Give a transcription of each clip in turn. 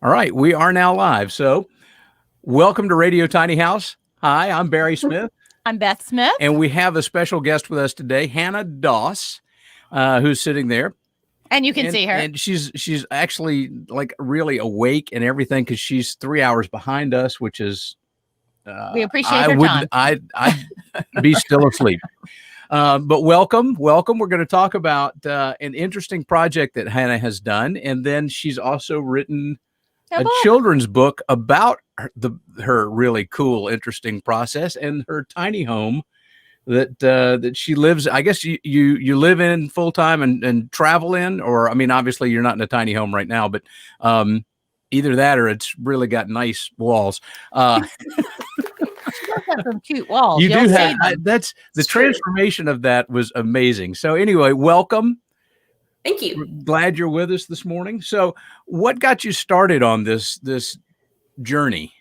All right, we are now live. So, welcome to Radio Tiny House. Hi, I'm Barry Smith. I'm Beth Smith. And we have a special guest with us today, Hannah Doss, who's sitting there. And you can see her. And she's actually like really awake and everything because she's 3 hours behind us, which is we appreciate her time. I'd be still asleep. But welcome. We're going to talk about an interesting project that Hannah has done, and then she's also written a children's book about her really cool, interesting process and her tiny home that she lives. I guess you live in full time and travel in, or I mean, obviously you're not in a tiny home right now, but either that or it's really got nice walls. Some cute walls. You do have that's the transformation of that was amazing. So anyway, welcome. Thank you. We're glad you're with us this morning. So what got you started on this journey?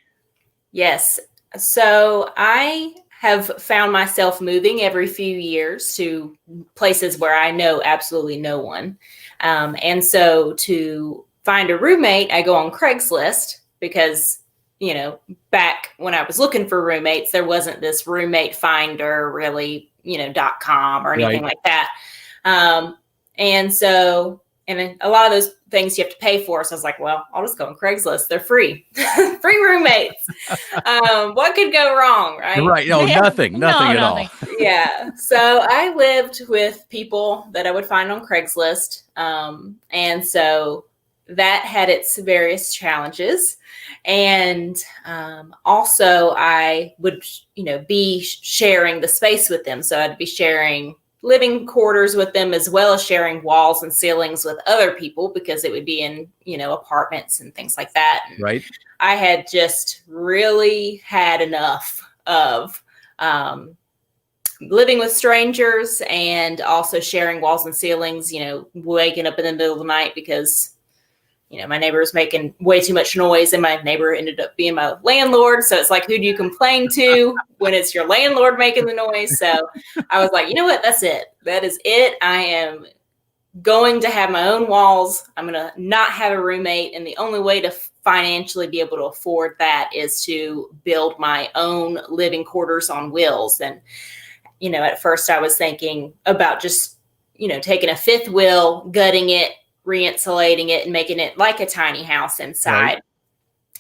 Yes. So I have found myself moving every few years to places where I know absolutely no one. And so to find a roommate, I go on Craigslist because, you know, back when I was looking for roommates, there wasn't this roommate finder really, .com or anything like that. And a lot of those things you have to pay for. So I was like, well, I'll just go on Craigslist. They're free, free roommates. What could go wrong? Right. Right. No, nothing at all. Yeah. So I lived with people that I would find on Craigslist. And so that had its various challenges. And also I would, be sharing the space with them. So I'd be sharing living quarters with them, as well as sharing walls and ceilings with other people, because it would be in, apartments and things like that. And right. I had just really had enough of living with strangers and also sharing walls and ceilings, waking up in the middle of the night because, my neighbor was making way too much noise, and my neighbor ended up being my landlord. So it's like, who do you complain to when it's your landlord making the noise? So I was like, you know what? That's it. That is it. I am going to have my own walls. I'm going to not have a roommate. And the only way to financially be able to afford that is to build my own living quarters on wheels. And, at first I was thinking about just, taking a fifth wheel, gutting it, re-insulating it, and making it like a tiny house inside.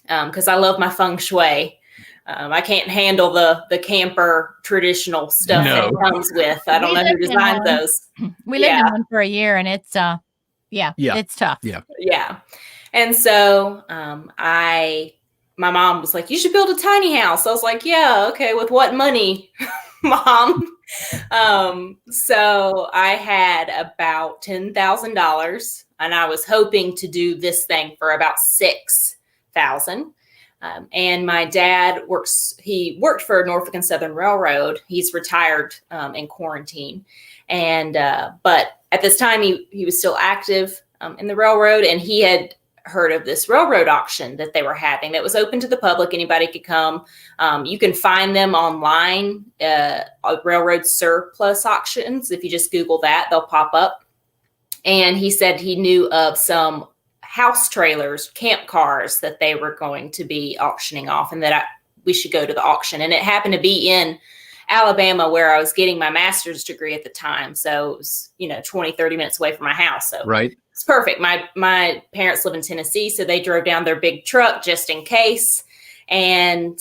Because I love my feng shui. I can't handle the camper traditional stuff that it comes with. I don't know who designed those. We lived in one for a year, and it's it's tough. Yeah. And so my mom was like, you should build a tiny house. I was like, yeah, okay, with what money, Mom? So I had about $10,000, and I was hoping to do this thing for about $6,000. And my dad he worked for Norfolk and Southern Railroad. He's retired in quarantine. And but at this time, he was still active in the railroad, and he had heard of this railroad auction that they were having that was open to the public. Anybody could come. You can find them online, railroad surplus auctions. If you just Google that, they'll pop up. And he said he knew of some house trailers, camp cars that they were going to be auctioning off, and that we should go to the auction. And it happened to be in Alabama, where I was getting my master's degree at the time. So it was, 20, 30 minutes away from my house. So right. It's perfect. My parents live in Tennessee, so they drove down their big truck just in case. And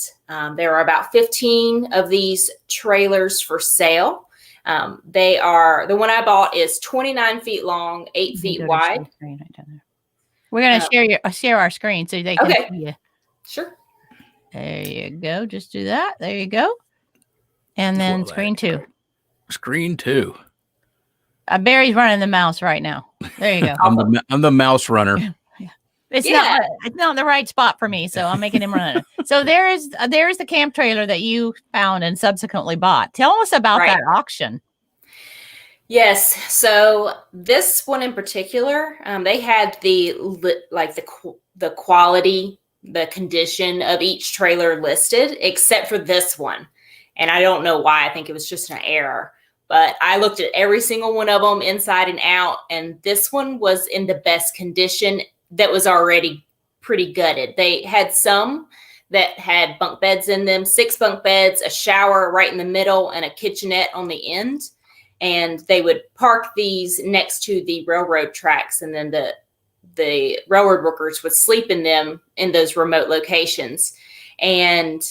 there are about 15 of these trailers for sale. The one I bought is 29 feet long, 8 feet wide. We're going to share our screen so they can see you. Sure. There you go. Just do that. There you go. And then screen two. Screen two. Barry's running the mouse right now. There you go. I'm the mouse runner. Yeah. It's not the right spot for me, so I'm making him run it. So there's the camp trailer that you found and subsequently bought. Tell us about that auction. Yes. So this one in particular, they had the quality, the condition of each trailer listed, except for this one. And I don't know why. I think it was just an error. But I looked at every single one of them inside and out. And this one was in the best condition that was already pretty gutted. They had some that had bunk beds in them, 6 bunk beds, a shower right in the middle, and a kitchenette on the end. And they would park these next to the railroad tracks, and then the railroad workers would sleep in them in those remote locations. And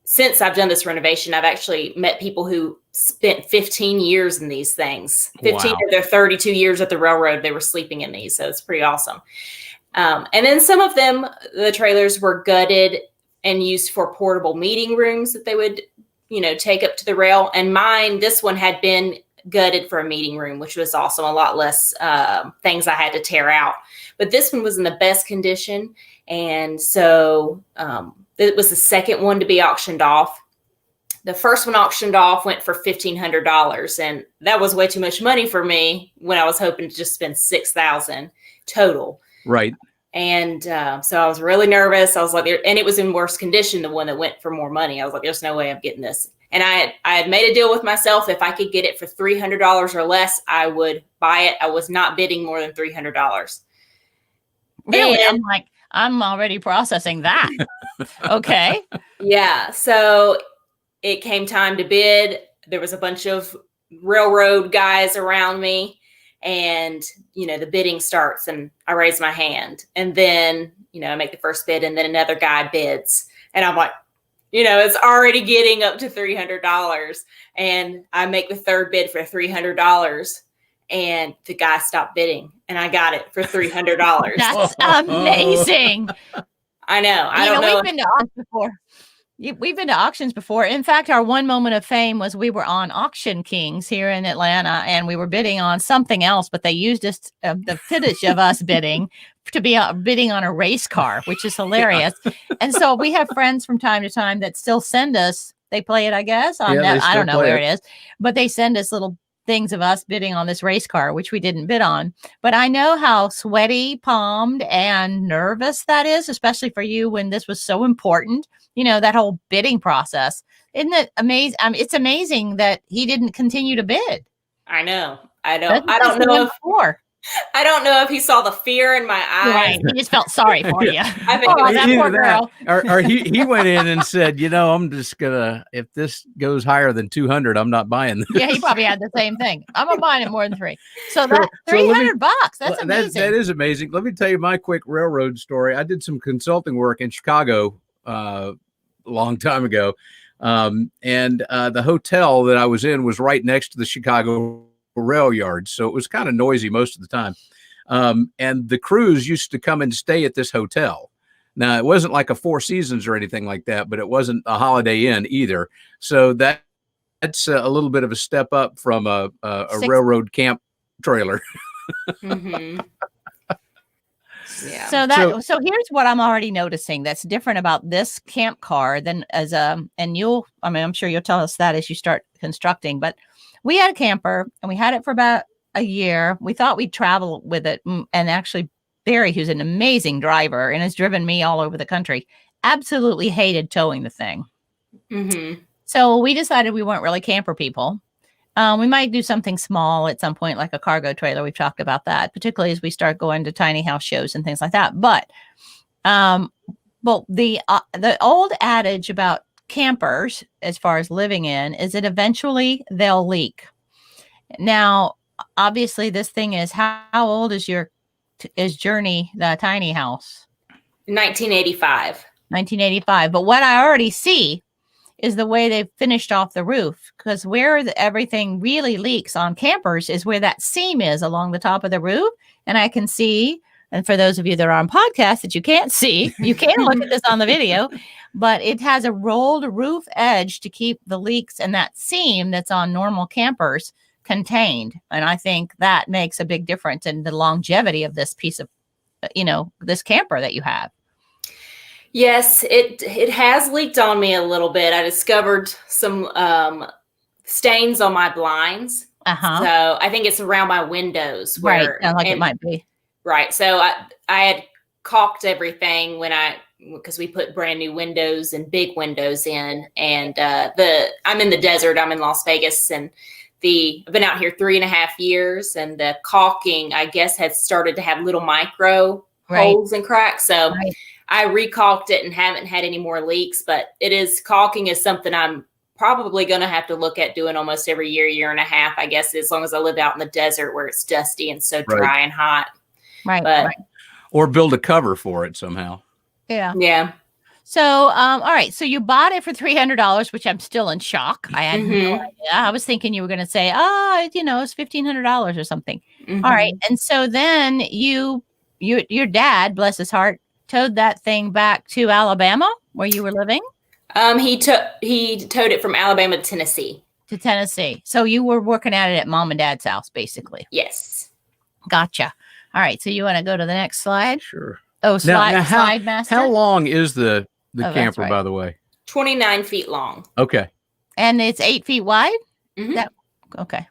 since I've done this renovation, I've actually met people who spent 15 years in these things. 15 of their 32 years at the railroad, they were sleeping in these. So it's pretty awesome. And then some of them, the trailers were gutted and used for portable meeting rooms that they would, take up to the rail. And mine, this one had been gutted for a meeting room, which was awesome. A lot less things I had to tear out. But this one was in the best condition. And so it was the second one to be auctioned off. The first one auctioned off went for $1,500. And that was way too much money for me when I was hoping to just spend $6,000 total. Right. And so I was really nervous. I was like, and it was in worse condition, the one that went for more money. I was like, there's no way I'm getting this. And I had made a deal with myself. If I could get it for $300 or less, I would buy it. I was not bidding more than $300. Really? And I'm already processing that. Okay. Yeah. So it came time to bid. There was a bunch of railroad guys around me. And, the bidding starts and I raise my hand, and then, I make the first bid, and then another guy bids, and I'm like, it's already getting up to $300, and I make the third bid for $300, and the guy stopped bidding, and I got it for $300. That's amazing. I know. I don't know. We've been to auctions before. We've been to auctions before. In fact, our one moment of fame was we were on Auction Kings here in Atlanta, and we were bidding on something else, but they used us, the footage of us bidding to be bidding on a race car, which is hilarious. Yeah. And so we have friends from time to time that still send us, they play it, I guess, on that. I don't know where it is, but they send us little things of us bidding on this race car, which we didn't bid on. But I know how sweaty, palmed, and nervous that is, especially for you when this was so important. That whole bidding process. Isn't it amazing? It's amazing that he didn't continue to bid. I know. I don't know if he saw the fear in my eyes. Right. He just felt sorry for you. I think that poor girl. Or he went in and said, I'm just gonna, if this goes higher than 200, I'm not buying this. Yeah, he probably had the same thing. I'm not buying it more than 3. So that's $300. That's amazing. That is amazing. Let me tell you my quick railroad story. I did some consulting work in Chicago a long time ago. And the hotel that I was in was right next to the Chicago rail yard. So it was kind of noisy most of the time. And the crews used to come and stay at this hotel. Now, it wasn't like a Four Seasons or anything like that, but it wasn't a Holiday Inn either. So that's a little bit of a step up from a railroad camp trailer. Mm-hmm. Yeah. So here's what I'm already noticing that's different about this camp car than I'm sure you'll tell us that as you start constructing, but we had a camper and we had it for about a year. We thought we'd travel with it. And actually Barry, who's an amazing driver and has driven me all over the country, absolutely hated towing the thing. Mm-hmm. So we decided we weren't really camper people. We might do something small at some point, like a cargo trailer. We've talked about that, particularly as we start going to tiny house shows and things like that. But the old adage about campers, as far as living in, is that eventually they'll leak. Now, obviously, this thing is, how old is Journey, the tiny house? 1985. 1985. But what I already see is the way they've finished off the roof, because where everything really leaks on campers is where that seam is along the top of the roof. And I can see, and for those of you that are on podcasts that you can't see, you can look at this on the video, but it has a rolled roof edge to keep the leaks and that seam that's on normal campers contained. And I think that makes a big difference in the longevity of this piece of, this camper that you have. Yes, it has leaked on me a little bit. I discovered some stains on my blinds. Uh-huh. So I think it's around my windows. Right. It might be. Right. So I had caulked everything because we put brand new windows and big windows in. And I'm in the desert. I'm in Las Vegas, and I've been out here 3.5 years, and the caulking, I guess, had started to have little micro holes and cracks. So Right. I recaulked it and haven't had any more leaks, but caulking is something I'm probably going to have to look at doing almost every year and a half, I guess, as long as I live out in the desert where it's dusty and so dry and hot. Right. But, right. Or build a cover for it somehow. Yeah. Yeah. So, all right. So you bought it for $300, which I'm still in shock. I had no idea. I was thinking you were going to say, it's $1,500 or something. All right. And so then your dad, bless his heart, towed that thing back to Alabama where you were living. He towed it from Alabama to Tennessee. To Tennessee. So you were working at it at mom and dad's house, basically. Yes. Gotcha. All right. So you want to go to the next slide? Sure. Oh, slide how, master. How long is the camper, right. by the way? 29 feet long. Okay. And it's 8 feet wide? Okay.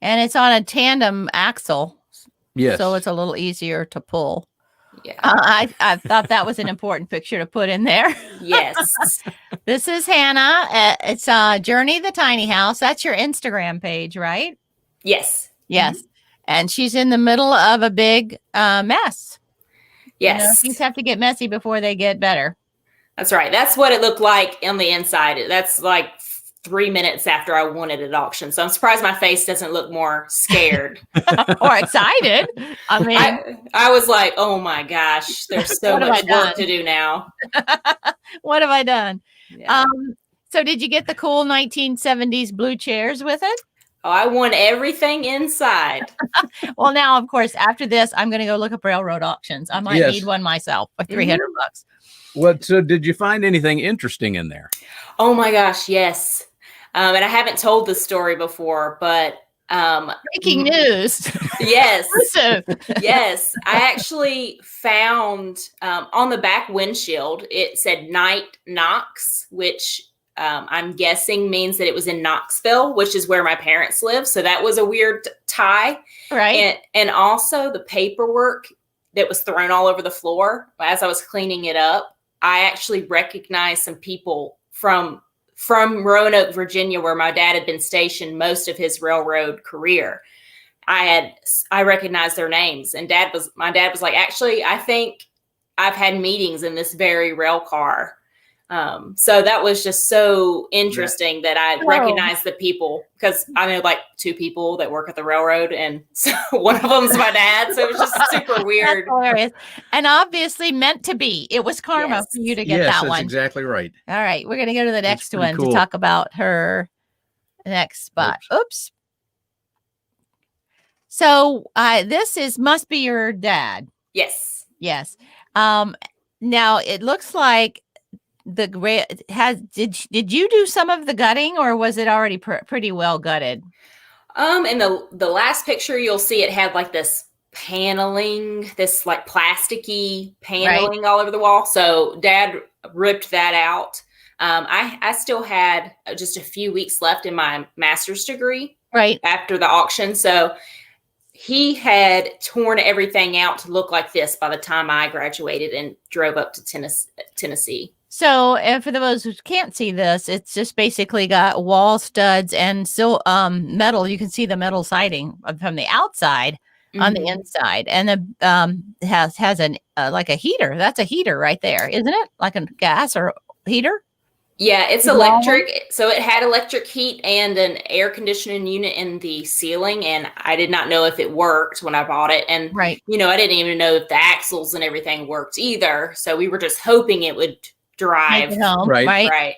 And it's on a tandem axle. Yes. So it's a little easier to pull. Yeah. I thought that was an important picture to put in there. Yes. This is Hannah. It's Journey the Tiny House. That's your Instagram page, right? Yes. Yes. And she's in the middle of a big mess. Yes. Things have to get messy before they get better. That's right. That's what it looked like on the inside. That's like 3 minutes after I won it at auction. So I'm surprised my face doesn't look more scared or excited. I mean, I was like, oh my gosh, there's so much work to do now. What have I done? Yeah. So did you get the cool 1970s blue chairs with it? Oh, I won everything inside. Well, now, of course, after this, I'm going to go look up railroad auctions. I might need one myself for $300. What? So did you find anything interesting in there? Oh my gosh, yes. And I haven't told this story before, but breaking news. Yes. Yes. I actually found on the back windshield, it said Night Knox, which I'm guessing means that it was in Knoxville, which is where my parents live. So that was a weird tie. Right. And also the paperwork that was thrown all over the floor as I was cleaning it up. I actually recognized some people from Roanoke, Virginia, where my dad had been stationed most of his railroad career. I recognized their names, and my dad was like, actually, I think I've had meetings in this very rail car. So that was just so interesting that I recognized the people, because I know like 2 people that work at the railroad, and so one of them's my dad. So it was just super weird. That's hilarious. And obviously meant to be. It was karma for you to get that one. Yes, that's exactly right. All right. We're going to go to the next one cool. to talk about her next spot. Oops. So this must be your dad. Yes. Yes. Now it looks like did you do some of the gutting, or was it already pretty well gutted? In the last picture, you'll see it had like this paneling, this like plasticky paneling all over the wall. So Dad ripped that out. I still had just a few weeks left in my master's degree after the auction. So he had torn everything out to look like this by the time I graduated and drove up to Tennessee. So, and for those who can't see this, it's just basically got wall studs and still metal. You can see the metal siding from the outside on the inside, and the has an like a heater. That's a heater right there, isn't it? Like a gas or heater? Yeah, it's electric. So it had electric heat and an air conditioning unit in the ceiling, and I did not know if it worked when I bought it. And I didn't even know if the axles and everything worked either. So we were just hoping it would drive right,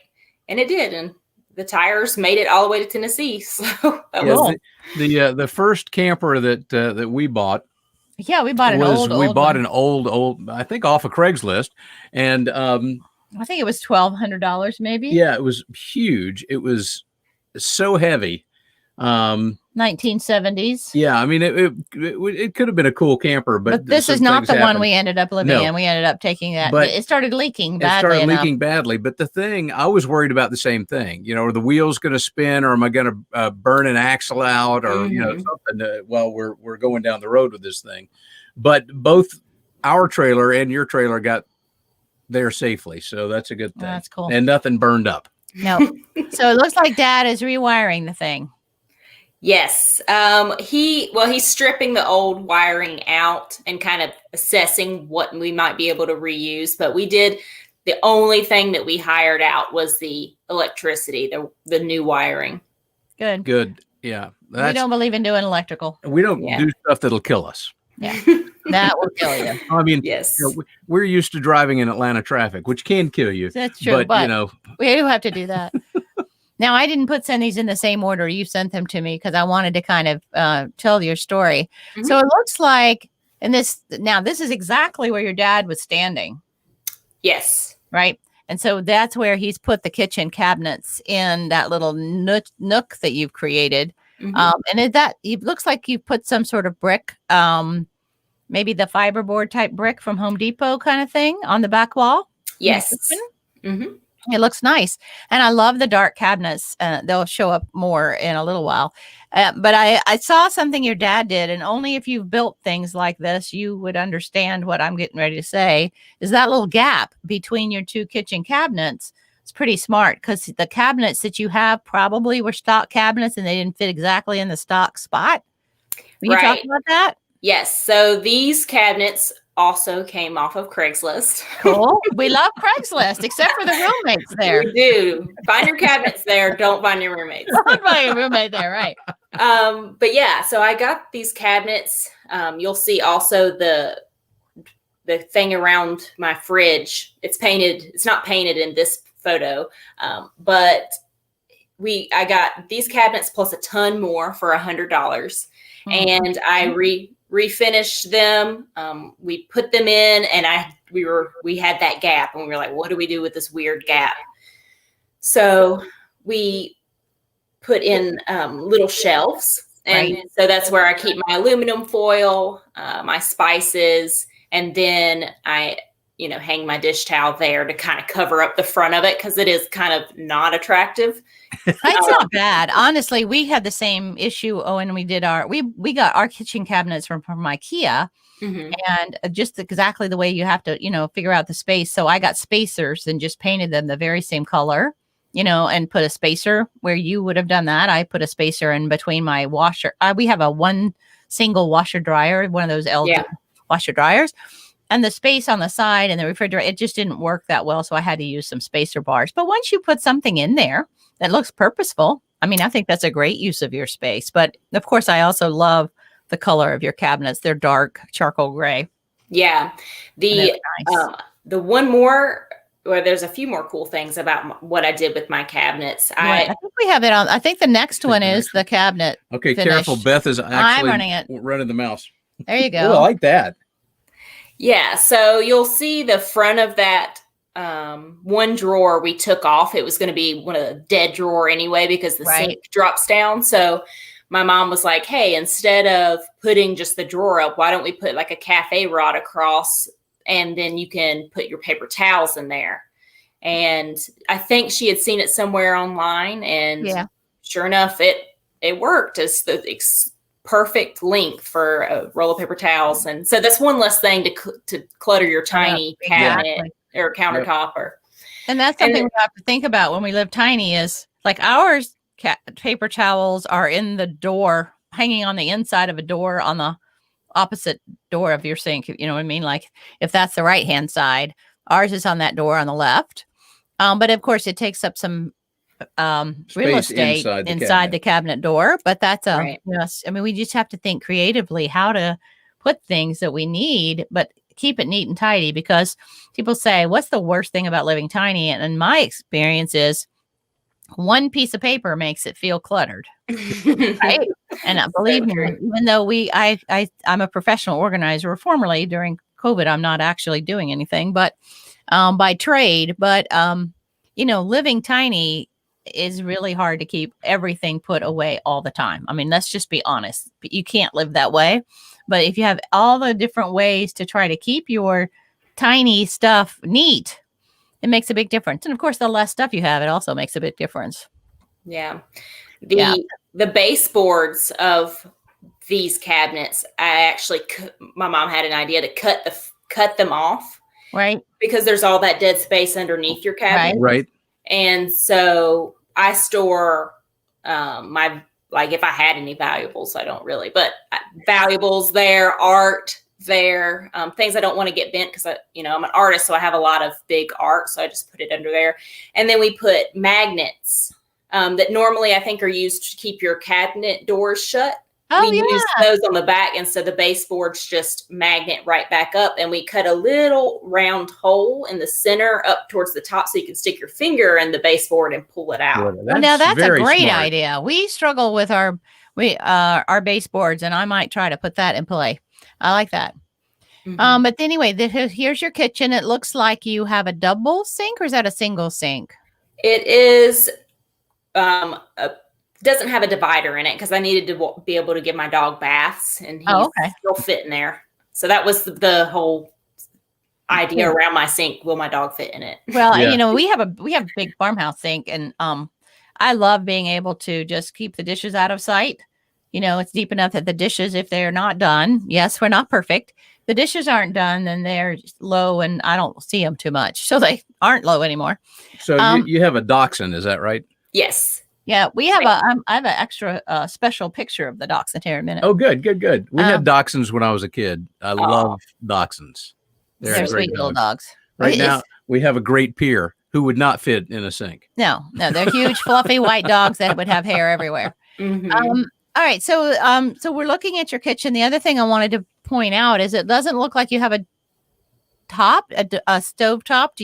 and it did, and the tires made it all the way to Tennessee. So that was the first camper that we bought. Yeah, we bought an old, I think off of Craigslist, and I think it was $1,200 maybe. Yeah, it was huge. It was so heavy. 1970s. Yeah, I mean it could have been a cool camper, but this is not the one we ended up living in. We ended up taking that. But it started leaking badly. But the thing, I was worried about the same thing. Are the wheels going to spin, or am I going to burn an axle out, or something while we're going down the road with this thing? But both our trailer and your trailer got there safely, so that's a good thing. That's cool. And nothing burned up. No. So it looks like Dad is rewiring the thing. Yes. He's stripping the old wiring out and kind of assessing what we might be able to reuse. But the only thing that we hired out was the electricity, the new wiring. Good. Yeah. We don't believe in doing electrical. We don't do stuff that'll kill us. Yeah. That will kill you. I mean, yes, we're used to driving in Atlanta traffic, which can kill you. That's true. But we do have to do that. Now, I didn't send these in the same order you sent them to me because I wanted to kind of tell your story. Mm-hmm. So it looks like, this is exactly where your dad was standing. Yes. Right. And so that's where he's put the kitchen cabinets in that little nook that you've created. Mm-hmm. And it looks like you put some sort of brick, maybe the fiberboard type brick from Home Depot kind of thing on the back wall. Yes. Mm-hmm. It looks nice. And I love the dark cabinets. They'll show up more in a little while. But I saw something your dad did, and only if you've built things like this, you would understand what I'm getting ready to say, is that little gap between your two kitchen cabinets. It's pretty smart because the cabinets that you have probably were stock cabinets and they didn't fit exactly in the stock spot. Will you talk about that? Yes. So these cabinets also came off of Craigslist. Cool. We love Craigslist, except for the roommates there. We do. Find your cabinets there. Don't find your roommates. Don't find your roommate there, right. But yeah, so I got these cabinets. You'll see also the thing around my fridge. It's painted. It's not painted in this photo, but I got these cabinets plus a ton more for $100. Mm-hmm. And I refinished them. We put them in, and we had that gap, and we were like, what do we do with this weird gap? So we put in little shelves, and so that's where I keep my aluminum foil, my spices, and then I hang my dish towel there to kind of cover up the front of it because it is kind of not attractive. It's not bad. Honestly, we had the same issue when we did we got our kitchen cabinets from IKEA, mm-hmm. and just exactly the way you have to, figure out the space. So I got spacers and just painted them the very same color, and put a spacer where you would have done that. I put a spacer in between my washer. We have a one single washer dryer, one of those LG washer dryers. And the space on the side and the refrigerator, it just didn't work that well. So I had to use some spacer bars. But once you put something in there that looks purposeful, I mean, I think that's a great use of your space. But of course, I also love the color of your cabinets. They're dark charcoal gray. Yeah. The one more, well, there's a few more cool things about what I did with my cabinets. I think we have it on. I think the next one is the cabinet. Okay, finish. Careful. Beth is actually running the mouse. There you go. Ooh, I like that. Yeah, so you'll see the front of that one drawer we took off. It was going to be one of the dead drawer anyway because the sink drops down. So my mom was like, hey, instead of putting just the drawer up, why don't we put like a cafe rod across, and then you can put your paper towels in there. And I think she had seen it somewhere online, and sure enough, it worked. It's the perfect length for a roll of paper towels. And so that's one less thing to clutter your tiny cabinet or countertop. And that's something we have to think about when we live tiny is like ours paper towels are in the door, hanging on the inside of a door on the opposite door of your sink. You know what I mean? Like if that's the right-hand side, ours is on that door on the left. But of course it takes up some real estate inside the cabinet door, but that's I mean, we just have to think creatively how to put things that we need, but keep it neat and tidy, because people say, what's the worst thing about living tiny? And my experience is one piece of paper makes it feel cluttered. Right. And believe me, even though I'm a professional organizer, or formerly during COVID, I'm not actually doing anything, but by trade, but living tiny is really hard to keep everything put away all the time. I mean, let's just be honest. You can't live that way. But if you have all the different ways to try to keep your tiny stuff neat, it makes a big difference. And of course, the less stuff you have, it also makes a big difference. Yeah. The baseboards of these cabinets, my mom had an idea to cut them off. Right. Because there's all that dead space underneath your cabinet. Right. And so I store my like if I had any valuables. I don't really, but valuables there, art there, things I don't want to get bent because I'm an artist, so I have a lot of big art, so I just put it under there. And then we put magnets that normally I think are used to keep your cabinet doors shut. Oh, we use those on the back, and so the baseboards just magnet right back up, and we cut a little round hole in the center up towards the top so you can stick your finger in the baseboard and pull it out. Well, now that's a great idea. We struggle with our baseboards, and I might try to put that in play. I like that. Mm-hmm. But anyway, here's your kitchen. It looks like you have a double sink, or is that a single sink? It is doesn't have a divider in it because I needed to be able to give my dog baths, and he's still fit in there. So that was the whole idea around my sink. Will my dog fit in it? Well, we have a big farmhouse sink, and I love being able to just keep the dishes out of sight. It's deep enough that the dishes, if they're not done, yes, we're not perfect. The dishes aren't done, then they're low, and I don't see them too much, so they aren't low anymore. So you have a dachshund, is that right? Yes. Yeah, we have I have an extra special picture of the dachshund here in a minute. Oh, good. We had dachshunds when I was a kid. I love dachshunds. They're sweet little dogs. Right now, we have a Great Pyr who would not fit in a sink. No, they're huge, fluffy white dogs that would have hair everywhere. Mm-hmm. All right, so we're looking at your kitchen. The other thing I wanted to point out is it doesn't look like you have a stove top.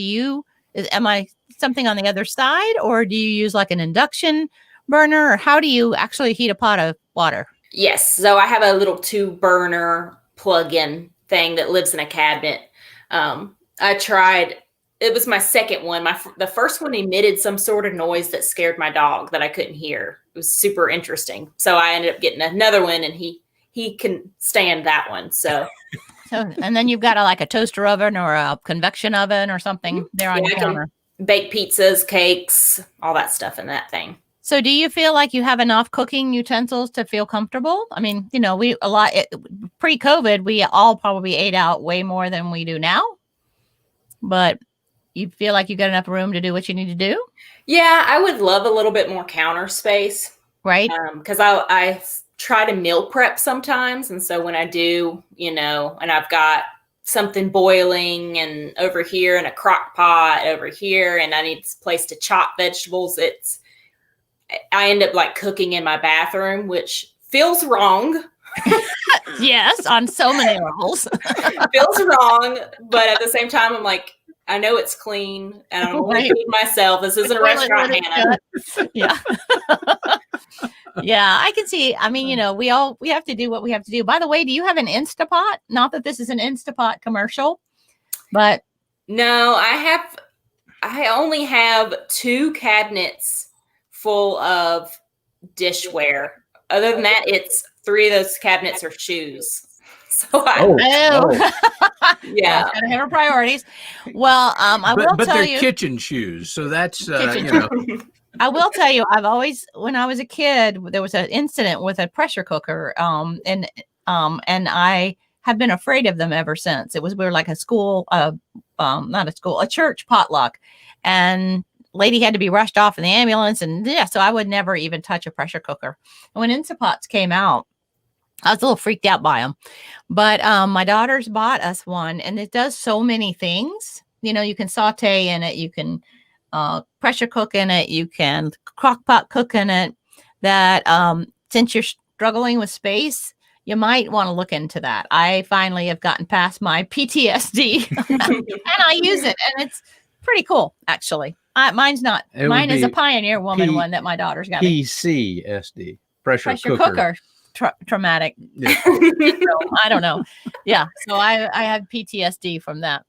Am I something on the other side, or do you use like an induction burner, or how do you actually heat a pot of water? Yes. So I have a little 2-burner plug-in thing that lives in a cabinet. I tried, it was my second one. The first one emitted some sort of noise that scared my dog that I couldn't hear. It was super interesting. So I ended up getting another one, and he can stand that one. So and then you've got a toaster oven or a convection oven or something there on your counter. Bake pizzas, cakes, all that stuff in that thing. So do you feel like you have enough cooking utensils to feel comfortable? I mean, pre-COVID, we all probably ate out way more than we do now. But you feel like you got enough room to do what you need to do? Yeah, I would love a little bit more counter space. Right. Because I try to meal prep sometimes. And so when I do, and I've got something boiling and over here and a crock pot over here, and I need a place to chop vegetables, I end up cooking in my bathroom, which feels wrong. Yes, on so many levels. Feels wrong, but at the same time, I'm like, I know it's clean, and I'm only feeding myself. This isn't a restaurant, Hannah. Yeah. Yeah, I can see. I mean, we have to do what we have to do. By the way, do you have an Instapot? Not that this is an Instapot commercial, but no, I only have 2 cabinets full of dishware. Other than that, it's 3 of those cabinets are shoes. So yeah, gotta have our priorities. Well, but they're kitchen shoes, so that's I will tell you, when I was a kid, there was an incident with a pressure cooker, and I have been afraid of them ever since. We were like a school, not a school, a church potluck, and lady had to be rushed off in the ambulance, and so I would never even touch a pressure cooker. And when Instapots came out, I was a little freaked out by them, but my daughters bought us one, and it does so many things. You can saute in it, you can pressure cook in it, you can crock pot cook in it. That since you're struggling with space, you might want to look into that. I finally have gotten past my PTSD, and I use it, and it's pretty cool, actually. Mine's not. Mine is a Pioneer Woman one that my daughter's got. PCSD, pressure cooker. Traumatic. Yeah. So, I don't know. Yeah. So I have PTSD from that.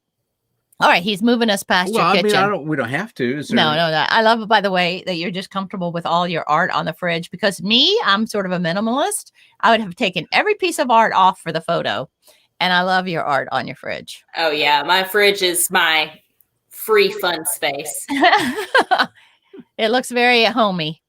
All right. He's moving us past your kitchen. I mean, we don't have to. No. I love it, by the way, that you're just comfortable with all your art on the fridge, because I'm sort of a minimalist. I would have taken every piece of art off for the photo, and I love your art on your fridge. Oh yeah. My fridge is my free fun space. It looks very homey.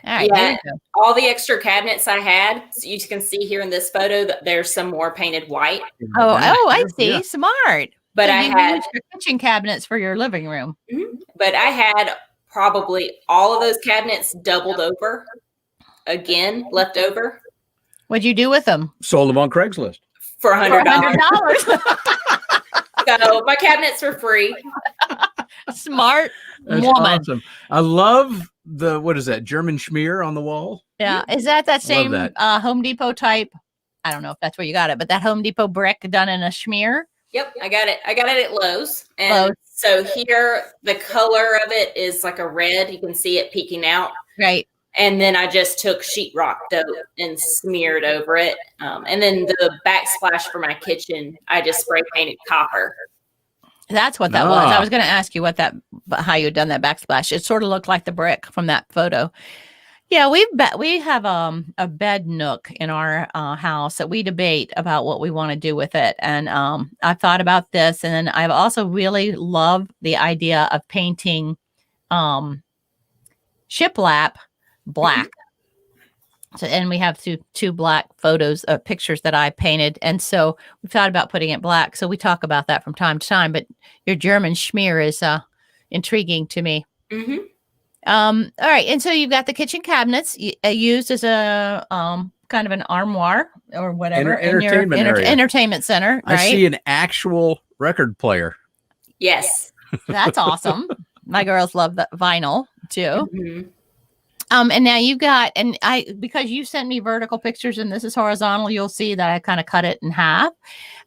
All right, yeah, all the extra cabinets I had, so you can see here in this photo that there's some more painted white. Oh, I see. Yeah. Smart. But so I had your kitchen cabinets for your living room. Mm-hmm. But I had probably all of those cabinets doubled over. again left over What'd you do with them? Sold them on Craigslist. for $100. $100. So my cabinets were free. Smart That's woman. awesome. I love what is that, German schmear on the wall? Yeah. Is that same that. Home Depot type? I don't know if that's where you got it, but that Home Depot brick done in a schmear. Yep, I got it. I got it at Lowe's. And so here, the color of it is like a red. You can see it peeking out. Right. And then I just took sheetrock dope and smeared over it. And then the backsplash for my kitchen, I just spray painted copper. That's what that was. I was going to ask you how you had done that backsplash. It sort of looked like the brick from that photo. Yeah, we have a bed nook in our house that we debate about what we want to do with it. And I've thought about this, and then I've also really loved the idea of painting shiplap black. So, and we have two black photos of pictures that I painted. And so we thought about putting it black. So we talk about that from time to time, but your German schmear is intriguing to me. Mm-hmm. All right. And so you've got the kitchen cabinets used as a kind of an armoire or whatever entertainment area. Entertainment center. Right? I see an actual record player. Yes. That's awesome. My girls love the vinyl too. Mm-hmm. And now you've got, because you sent me vertical pictures and this is horizontal, you'll see that I kind of cut it in half.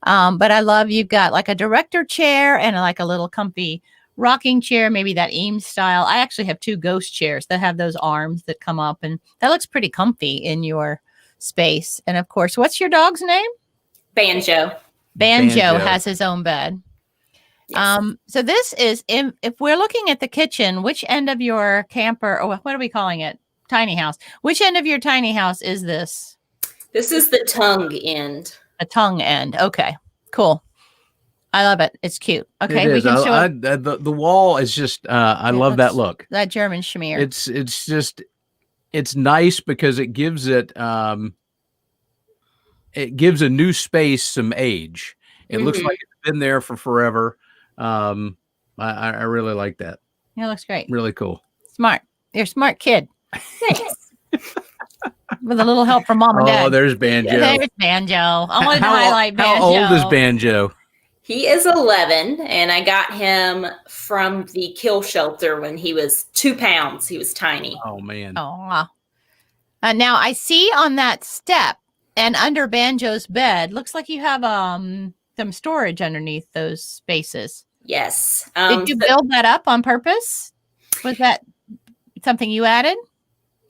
But I love, you've got like a director chair and like a little comfy rocking chair, maybe that Eames style. I actually have two ghost chairs that have those arms that come up, and that looks pretty comfy in your space. And of course, what's your dog's name? Banjo. Banjo has his own bed. Yes. So this is, if we're looking at the kitchen, which end of your camper, or what are we calling it? Tiny house. Which end of your tiny house is this? This is the tongue end. A tongue end. Okay, cool. I love it. It's cute. Okay, it we is. can show it. The wall is just. I love that look. That German schmear. It's just. It's nice because it gives it. It gives a new space some age. It looks like it's been there for forever. I really like that. It looks great. Really cool. Smart. You're a smart kid. Thanks. With a little help from mom and dad. Oh, there's Banjo. There's Banjo. I wanted to highlight Banjo. How old is Banjo? He is 11, and I got him from the kill shelter when he was 2 pounds. He was tiny. Oh, man. Oh. Now I see on that step and under Banjo's bed, looks like you have some storage underneath those spaces. Yes. Did you build that up on purpose? Was that something you added?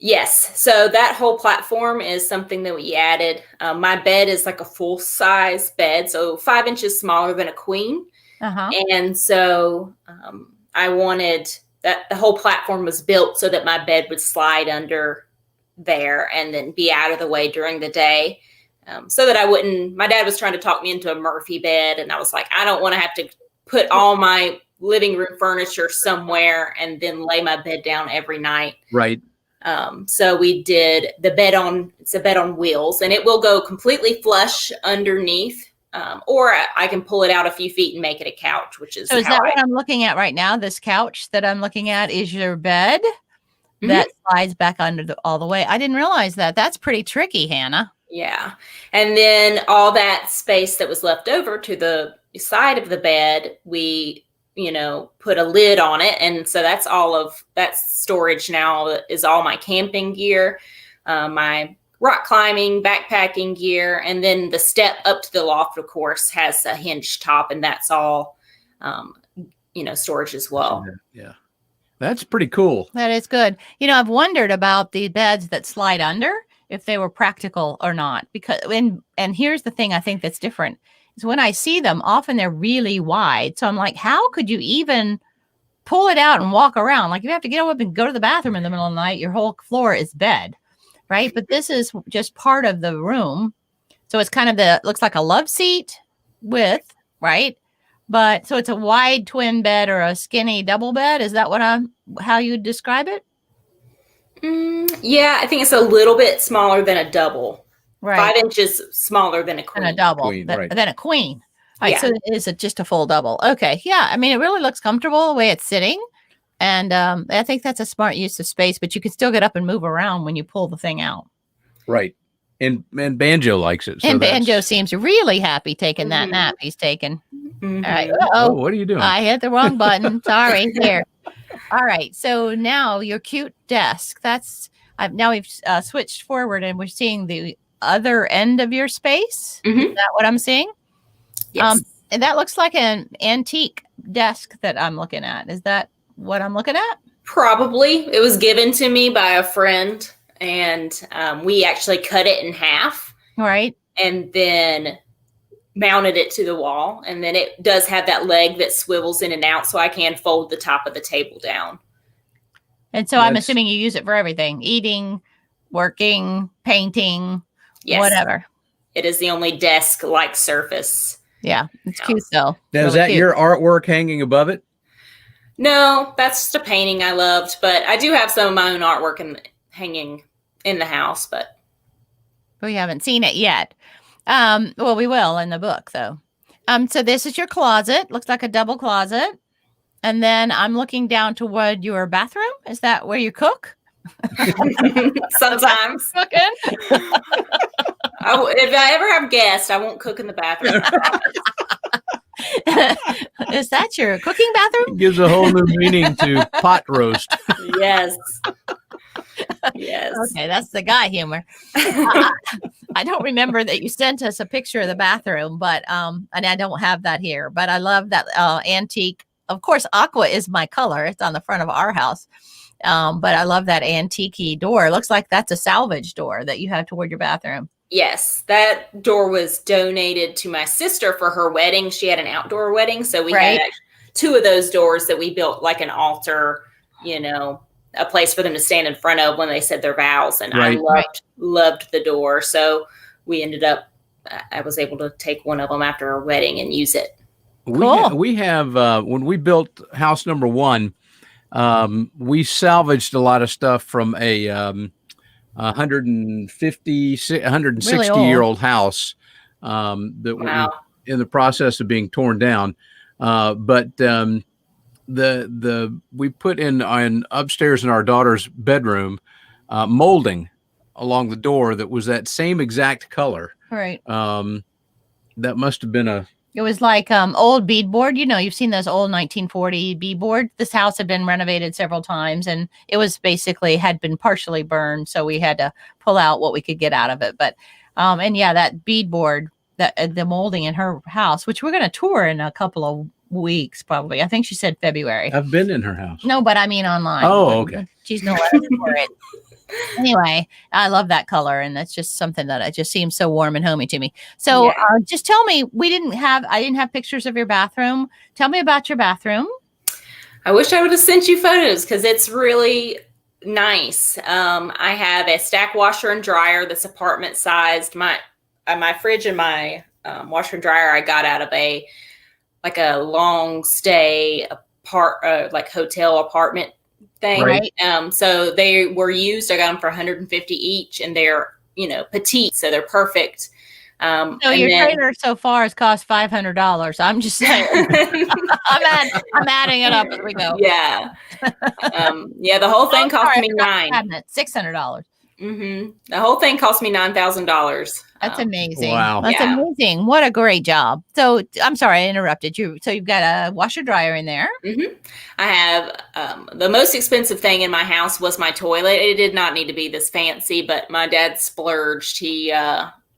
Yes. So that whole platform is something that we added. My bed is like a full size bed, so 5 inches smaller than a queen. Uh-huh. And so I wanted that the whole platform was built so that my bed would slide under there and then be out of the way during the day. So that I wouldn't, my dad was trying to talk me into a Murphy bed. And I was like, I don't want to have to put all my living room furniture somewhere and then lay my bed down every night. Right. So we did it's a bed on wheels, and it will go completely flush underneath. Or I can pull it out a few feet and make it a couch, which is. So is that what I'm looking at right now? This couch that I'm looking at is your bed that slides back under all the way. I didn't realize that. That's pretty tricky, Hannah. Yeah. And then all that space that was left over to the side of the bed, we, put a lid on it. And so that's storage now is all my camping gear, my rock climbing, backpacking gear. And then the step up to the loft, of course, has a hinged top, and that's all, storage as well. Yeah. That's pretty cool. That is good. I've wondered about the beds that slide under, if they were practical or not, because and here's the thing I think that's different is when I see them, often they're really wide. So I'm like, how could you even pull it out and walk around? Like you have to get up and go to the bathroom in the middle of the night. Your whole floor is bed, right? But this is just part of the room. So it's kind of looks like a love seat with, right? But so it's a wide twin bed or a skinny double bed. Is that how you describe it? Yeah, I think it's a little bit smaller than a double. Right. 5 inches smaller than a queen. And a double. Right. Than a queen. All right, Yeah. so it is just a full double. Okay. Yeah. I mean, it really looks comfortable the way it's sitting. And I think that's a smart use of space, but you can still get up and move around when you pull the thing out. Right. And Banjo likes it. So and Banjo seems really happy taking that Mhm. nap he's taken. Mhm. All right. Oh, Uh-oh. what are you doing? I hit the wrong button. Sorry. Here. All right. So now your cute desk. Now we've switched forward and we're seeing the other end of your space. Mhm. Is that what I'm seeing? Yes. And that looks like an antique desk that I'm looking at. Is that what I'm looking at? Probably. It was given to me by a friend, and we actually cut it in half Right. and then mounted it to the wall. And then it does have that leg that swivels in and out, so I can fold the top of the table down. And so I'm That's- assuming you use it for everything: eating, working, painting, Yes. whatever. It is the only desk-like surface. Yeah, it's cute though. Now, is Really that cute. your artwork hanging above it? No, that's just a painting I loved, but I do have some of my own artwork hanging in the house, but We haven't seen it yet. Well, we will in the book though. So this is your closet. Looks like a double closet. And then I'm looking down toward your bathroom. Is that where you cook? sometimes. Cooking? If I ever have guests, I won't cook in the bathroom. Is that your cooking bathroom? It gives a whole new meaning to pot roast. Yes. Yes. Okay, that's the guy humor. I don't remember that you sent us a picture of the bathroom, but and I don't have that here. But I love that antique. Of course, aqua is my color. It's on the front of our house. But I love that antique door. It looks like that's a salvage door that you have toward your bathroom. Yes, that door was donated to my sister for her wedding. She had an outdoor wedding, so we Right. had two of those doors that we built like an altar, a place for them to stand in front of when they said their vows. And Right. I loved the door. So we ended up, I was able to take one of them after our wedding and use it. Cool. We have when we built house number 1, we salvaged a lot of stuff from a 160-year-old house that Wow. was in the process of being torn down. But we put in upstairs in our daughter's bedroom molding along the door that was that same exact color. Right. That must have been It was like old beadboard. You've seen those old 1940 beadboard. This house had been renovated several times, and it was basically had been partially burned. So we had to pull out what we could get out of it. But and yeah, that beadboard, the molding in her house, which we're going to tour in a couple of weeks, probably. I think she said February. I've been in her house. No, but I mean online. Oh, okay. She's no letter for it. Anyway, I love that color, and that's just something that it just seems so warm and homey to me. So Yeah. just tell me, I didn't have pictures of your bathroom. Tell me about your bathroom. I wish I would have sent you photos because it's really nice. I have a stack washer and dryer that's apartment sized. My fridge and my washer and dryer I got out of a long stay like hotel apartment thing. Right. So they were used. I got them for $150 each, and they're petite, so they're perfect. So your trainer so far has cost $500. I'm just saying. I'm adding it up as we go. Yeah. The whole thing cost me $600. Mm-hmm. The whole thing cost me $9,000. That's amazing. Wow. That's Yeah. amazing. What a great job. So I'm sorry I interrupted you. So you've got a washer dryer in there. Mm-hmm. I have the most expensive thing in my house was my toilet. It did not need to be this fancy, but my dad splurged.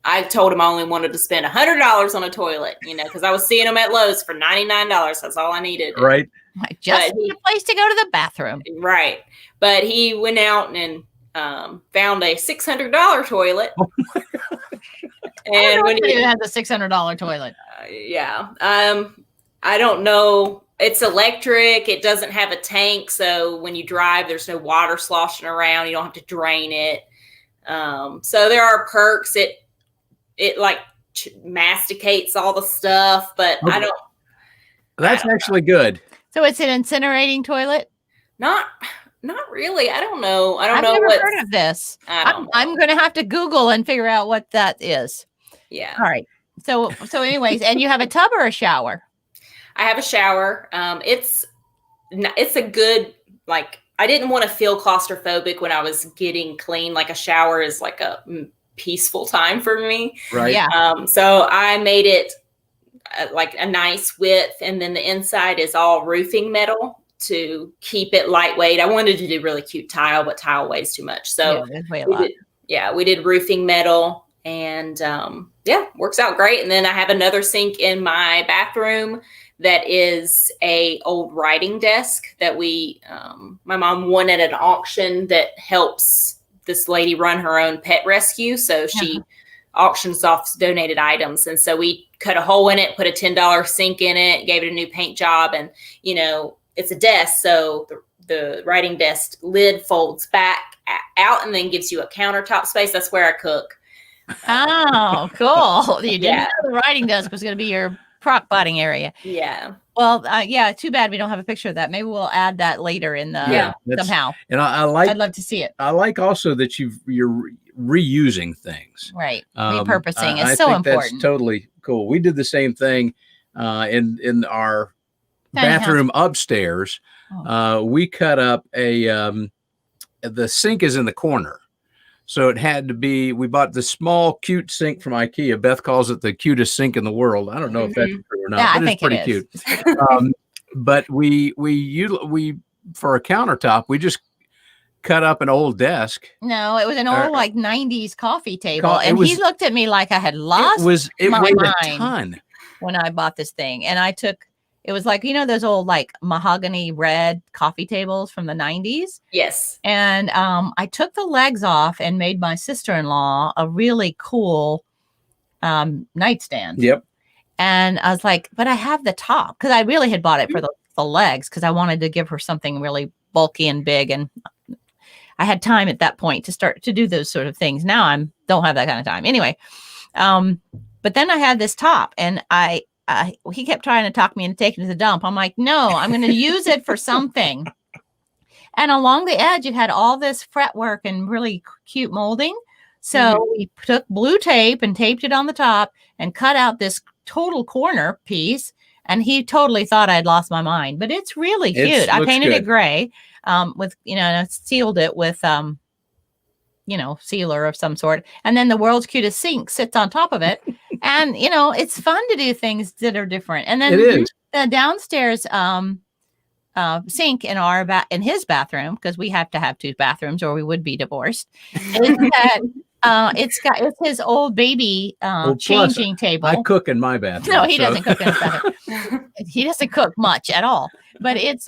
I told him I only wanted to spend $100 on a toilet, because I was seeing them at Lowe's for $99. That's all I needed. Right. I just need a place to go to the bathroom. Right. But he went out and found a $600 toilet. And when he he has a $600 toilet. I don't know. It's electric. It doesn't have a tank, so when you drive, there's no water sloshing around. You don't have to drain it. So there are perks. It like masticates all the stuff, but Okay. I don't. That's actually good. So it's an incinerating toilet? Not really. I don't know. I don't I've know never what. heard of this. I don't know. I'm going to have to Google and figure out what that is. Yeah. All right. So anyways, and you have a tub or a shower? I have a shower. It's a good like, I didn't want to feel claustrophobic when I was getting clean. Like a shower is like a peaceful time for me. Right. Yeah. So I made it like a nice width, and then the inside is all roofing metal to keep it lightweight. I wanted to do really cute tile, but tile weighs too much. So yeah, way a lot. we did roofing metal, and works out great. And then I have another sink in my bathroom that is a old writing desk that my mom won at an auction that helps this lady run her own pet rescue. So she auctions off donated items. And so we cut a hole in it, put a $10 sink in it, gave it a new paint job. And, it's a desk. So the writing desk lid folds back out and then gives you a countertop space. That's where I cook. Oh, cool. You didn't know the writing desk was going to be your crock potting area. Yeah. Well, too bad we don't have a picture of that. Maybe we'll add that later in the somehow. And I'd love to see it. I like also that you're reusing things. Right. Repurposing is I so think important. That's totally cool. We did the same thing in our bathroom upstairs. We cut up the sink is in the corner. So it had to be, we bought the small, cute sink from IKEA. Beth calls it the cutest sink in the world. I don't know if that's true or not, Yeah, but it's pretty cute. But we for a countertop, we just cut up an old desk. No, it was an old 90s coffee table. He looked at me like I had lost it my weighed mind a ton when I bought this thing. And it was like, those old like mahogany red coffee tables from the 90s. Yes. And I took the legs off and made my sister-in-law a really cool nightstand. Yep. And I was like, but I have the top, because I really had bought it for the legs, because I wanted to give her something really bulky and big. And I had time at that point to start to do those sort of things. Now I don't have that kind of time. Anyway, but then I had this top, and he kept trying to talk me into taking it to the dump. I'm like, no, I'm going to use it for something. And along the edge, it had all this fretwork and really cute molding. So we took blue tape and taped it on the top and cut out this total corner piece. And he totally thought I'd lost my mind, but it's really cute. I painted it gray with, and I sealed it with, sealer of some sort. And then the world's cutest sink sits on top of it. And, it's fun to do things that are different. And then the downstairs sink in his bathroom, because we have to have two bathrooms or we would be divorced, is that it's his old baby changing table. I cook in my bathroom. No, he doesn't cook in his bathroom. He doesn't cook much at all. But it's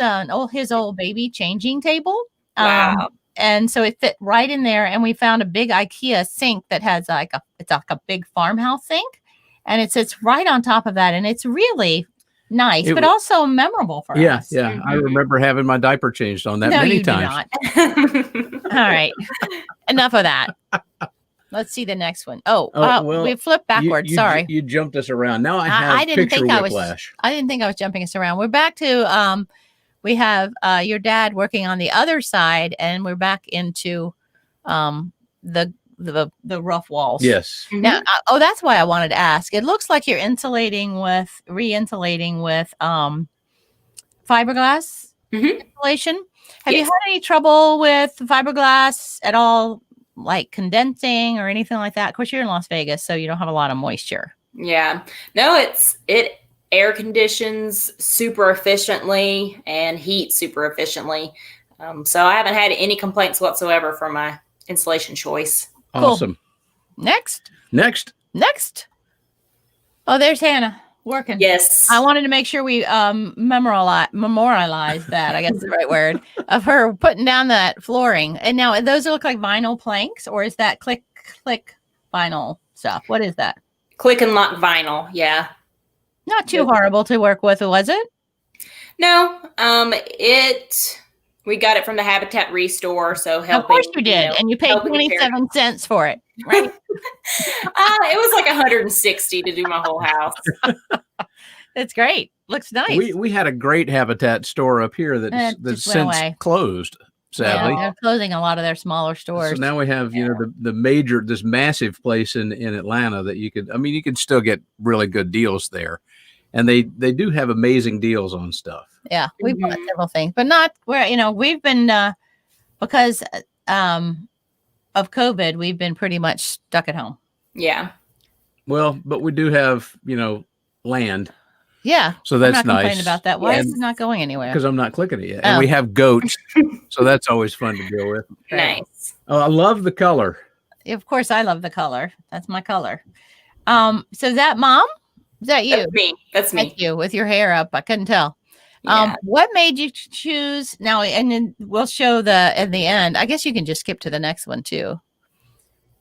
his old baby changing table. Wow. And so it fit right in there. And we found a big IKEA sink that has it's like a big farmhouse sink. And it sits right on top of that. And it's really nice, but also memorable for us. Yeah. I remember having my diaper changed on that many times. All right. Enough of that. Let's see the next one. We flipped backwards. Sorry. You jumped us around. Now I have picture whiplash. I didn't think I was jumping us around. We're back to, we have your dad working on the other side, and we're back into the rough walls. Yes. Now, that's why I wanted to ask. It looks like you're re-insulating with fiberglass insulation. Have you had any trouble with fiberglass at all, like condensing or anything like that? Of course, you're in Las Vegas, so you don't have a lot of moisture. Yeah. No, it air conditions super efficiently and heat super efficiently. So I haven't had any complaints whatsoever for my insulation choice. Awesome. Cool. Next. Oh, there's Hannah working. Yes. I wanted to make sure we memorialize that, I guess is the right word, of her putting down that flooring. And now those look like vinyl planks, or is that click vinyl stuff? What is that? Click and lock vinyl. Yeah. Not too horrible to work with, was it? No. We got it from the Habitat Restore, so helping. Of course you did, and you paid 27 cents for it, right? It was like $160 to do my whole house. That's great. Looks nice. We had a great Habitat store up here that's since closed. Sadly, yeah, they're closing a lot of their smaller stores. So now we have this massive place in Atlanta that you could still get really good deals there. and they do have amazing deals on stuff. Yeah, we bought several things, but not where, we've been, because of COVID, we've been pretty much stuck at home. Yeah. Well, but we do have, land. Yeah. So that's I'm not complaining nice about that. Why Yes. is it not going anywhere? because I'm not clicking it yet. And we have goats. So that's always fun to deal with. Nice. Oh, I love the color. Of course, I love the color. That's my color. So is that Mom? Is that you? That's me. That's you with your hair up. I couldn't tell. Yeah. What made you choose now? And then we'll show in the end. I guess you can just skip to the next one too.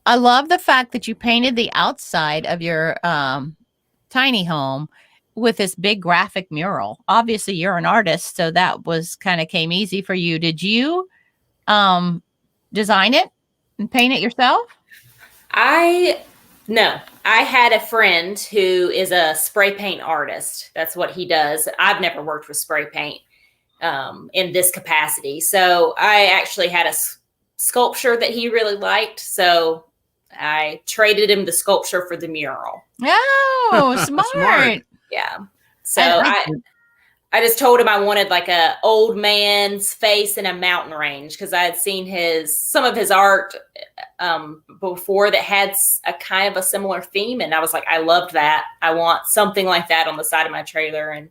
I love the fact that you painted the outside of your tiny home with this big graphic mural. Obviously, you're an artist, so that was kind of came easy for you. Did you design it and paint it yourself? No, I had a friend who is a spray paint artist. That's what he does. I've never worked with spray paint in this capacity. So I actually had a sculpture that he really liked. So I traded him the sculpture for the mural. Oh, smart. Yeah. So I just told him I wanted like a old man's face in a mountain range because I had seen some of his art before that had a kind of a similar theme. And I was like, I loved that. I want something like that on the side of my trailer. And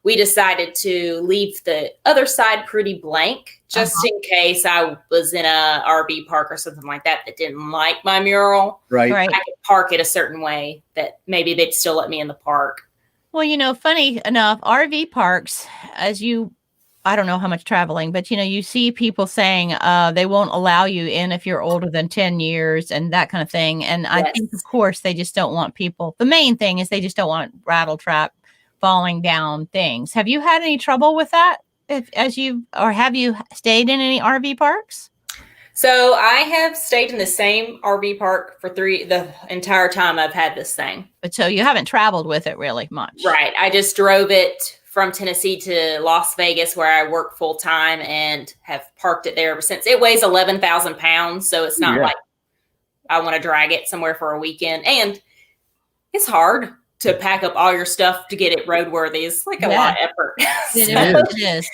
we decided to leave the other side pretty blank just in case I was in a RV park or something like that didn't like my mural. Right. I could park it a certain way that maybe they'd still let me in the park. Well, funny enough, RV parks, I don't know how much traveling, but you see people saying they won't allow you in if you're older than 10 years and that kind of thing. And yes. I think, of course, they just don't want people. The main thing is they just don't want rattle trap falling down things. Have you had any trouble with that? Have you stayed in any RV parks? So I have stayed in the same RV park for the entire time I've had this thing. But so you haven't traveled with it really much. Right. I just drove it from Tennessee to Las Vegas where I work full time and have parked it there ever since. It weighs 11,000 pounds. So it's not like I want to drag it somewhere for a weekend. And it's hard to pack up all your stuff to get it roadworthy. It's like a lot of effort. It is.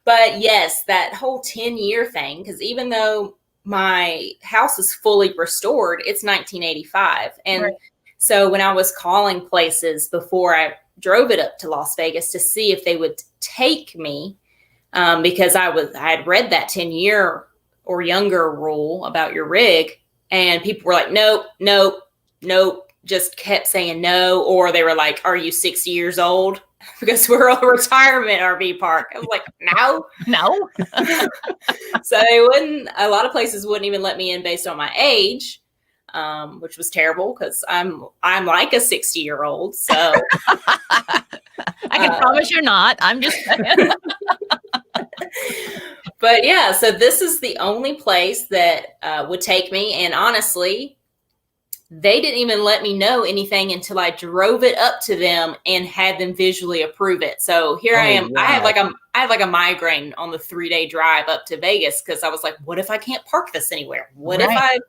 But yes, that whole 10-year thing, because even though my house is fully restored, it's 1985. And so when I was calling places before I drove it up to Las Vegas to see if they would take me, because I had read that 10-year or younger rule about your rig, and people were like, nope, just kept saying no. Or they were like, are you 60 years old? Because we're a retirement RV park. I was like, no. So a lot of places wouldn't even let me in based on my age, which was terrible because I'm like a 60-year-old. So I can promise you're not. I'm just saying. But yeah, so this is the only place that would take me. And honestly, they didn't even let me know anything until I drove it up to them and had them visually approve it. So here I am. Wow. I had like a migraine on the 3-day drive up to Vegas because I was like, what if I can't park this anywhere? What if I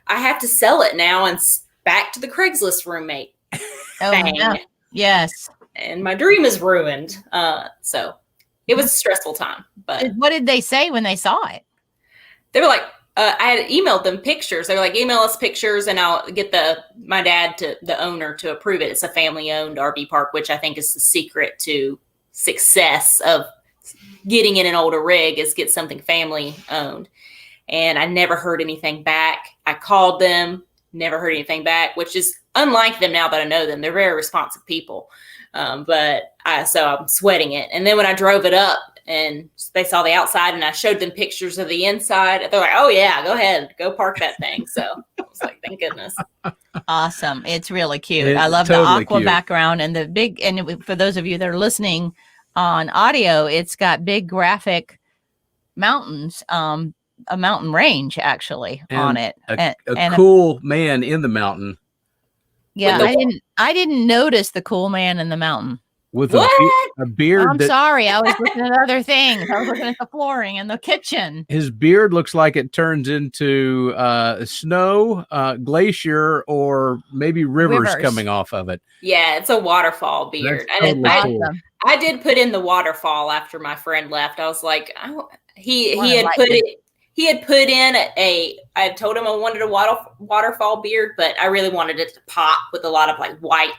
have to sell it now and back to the Craigslist roommate thing? Yeah. Yes. And my dream is ruined. So it was a stressful time. But what did they say when they saw it? They were like, I had emailed them pictures. They were like, email us pictures and I'll get my dad the owner to approve it. It's a family owned RV park, which I think is the secret to success of getting in an older rig is get something family owned. And I never heard anything back. I called them, never heard anything back, which is unlike them now that I know them. They're very responsive people. So I'm sweating it. And then when I drove it up, and they saw the outside and I showed them pictures of the inside. They're like, oh yeah, go ahead, go park that thing. So I was like, thank goodness. Awesome. It's really cute. I love totally the aqua cute background and the big, and for those of you that are listening on audio, it's got big graphic mountains, a mountain range actually on it. A cool man in the mountain. Yeah. I didn't notice the cool man in the mountain. with What? a beard. I'm sorry. I was looking at other things. I was looking at the flooring and the kitchen. His beard looks like it turns into snow, glacier, or maybe rivers coming off of it. Yeah, it's a waterfall beard. That's And totally cool. I did put in the waterfall after my friend left. I was like, he had put in I told him I wanted a waterfall beard, but I really wanted it to pop with a lot of like white,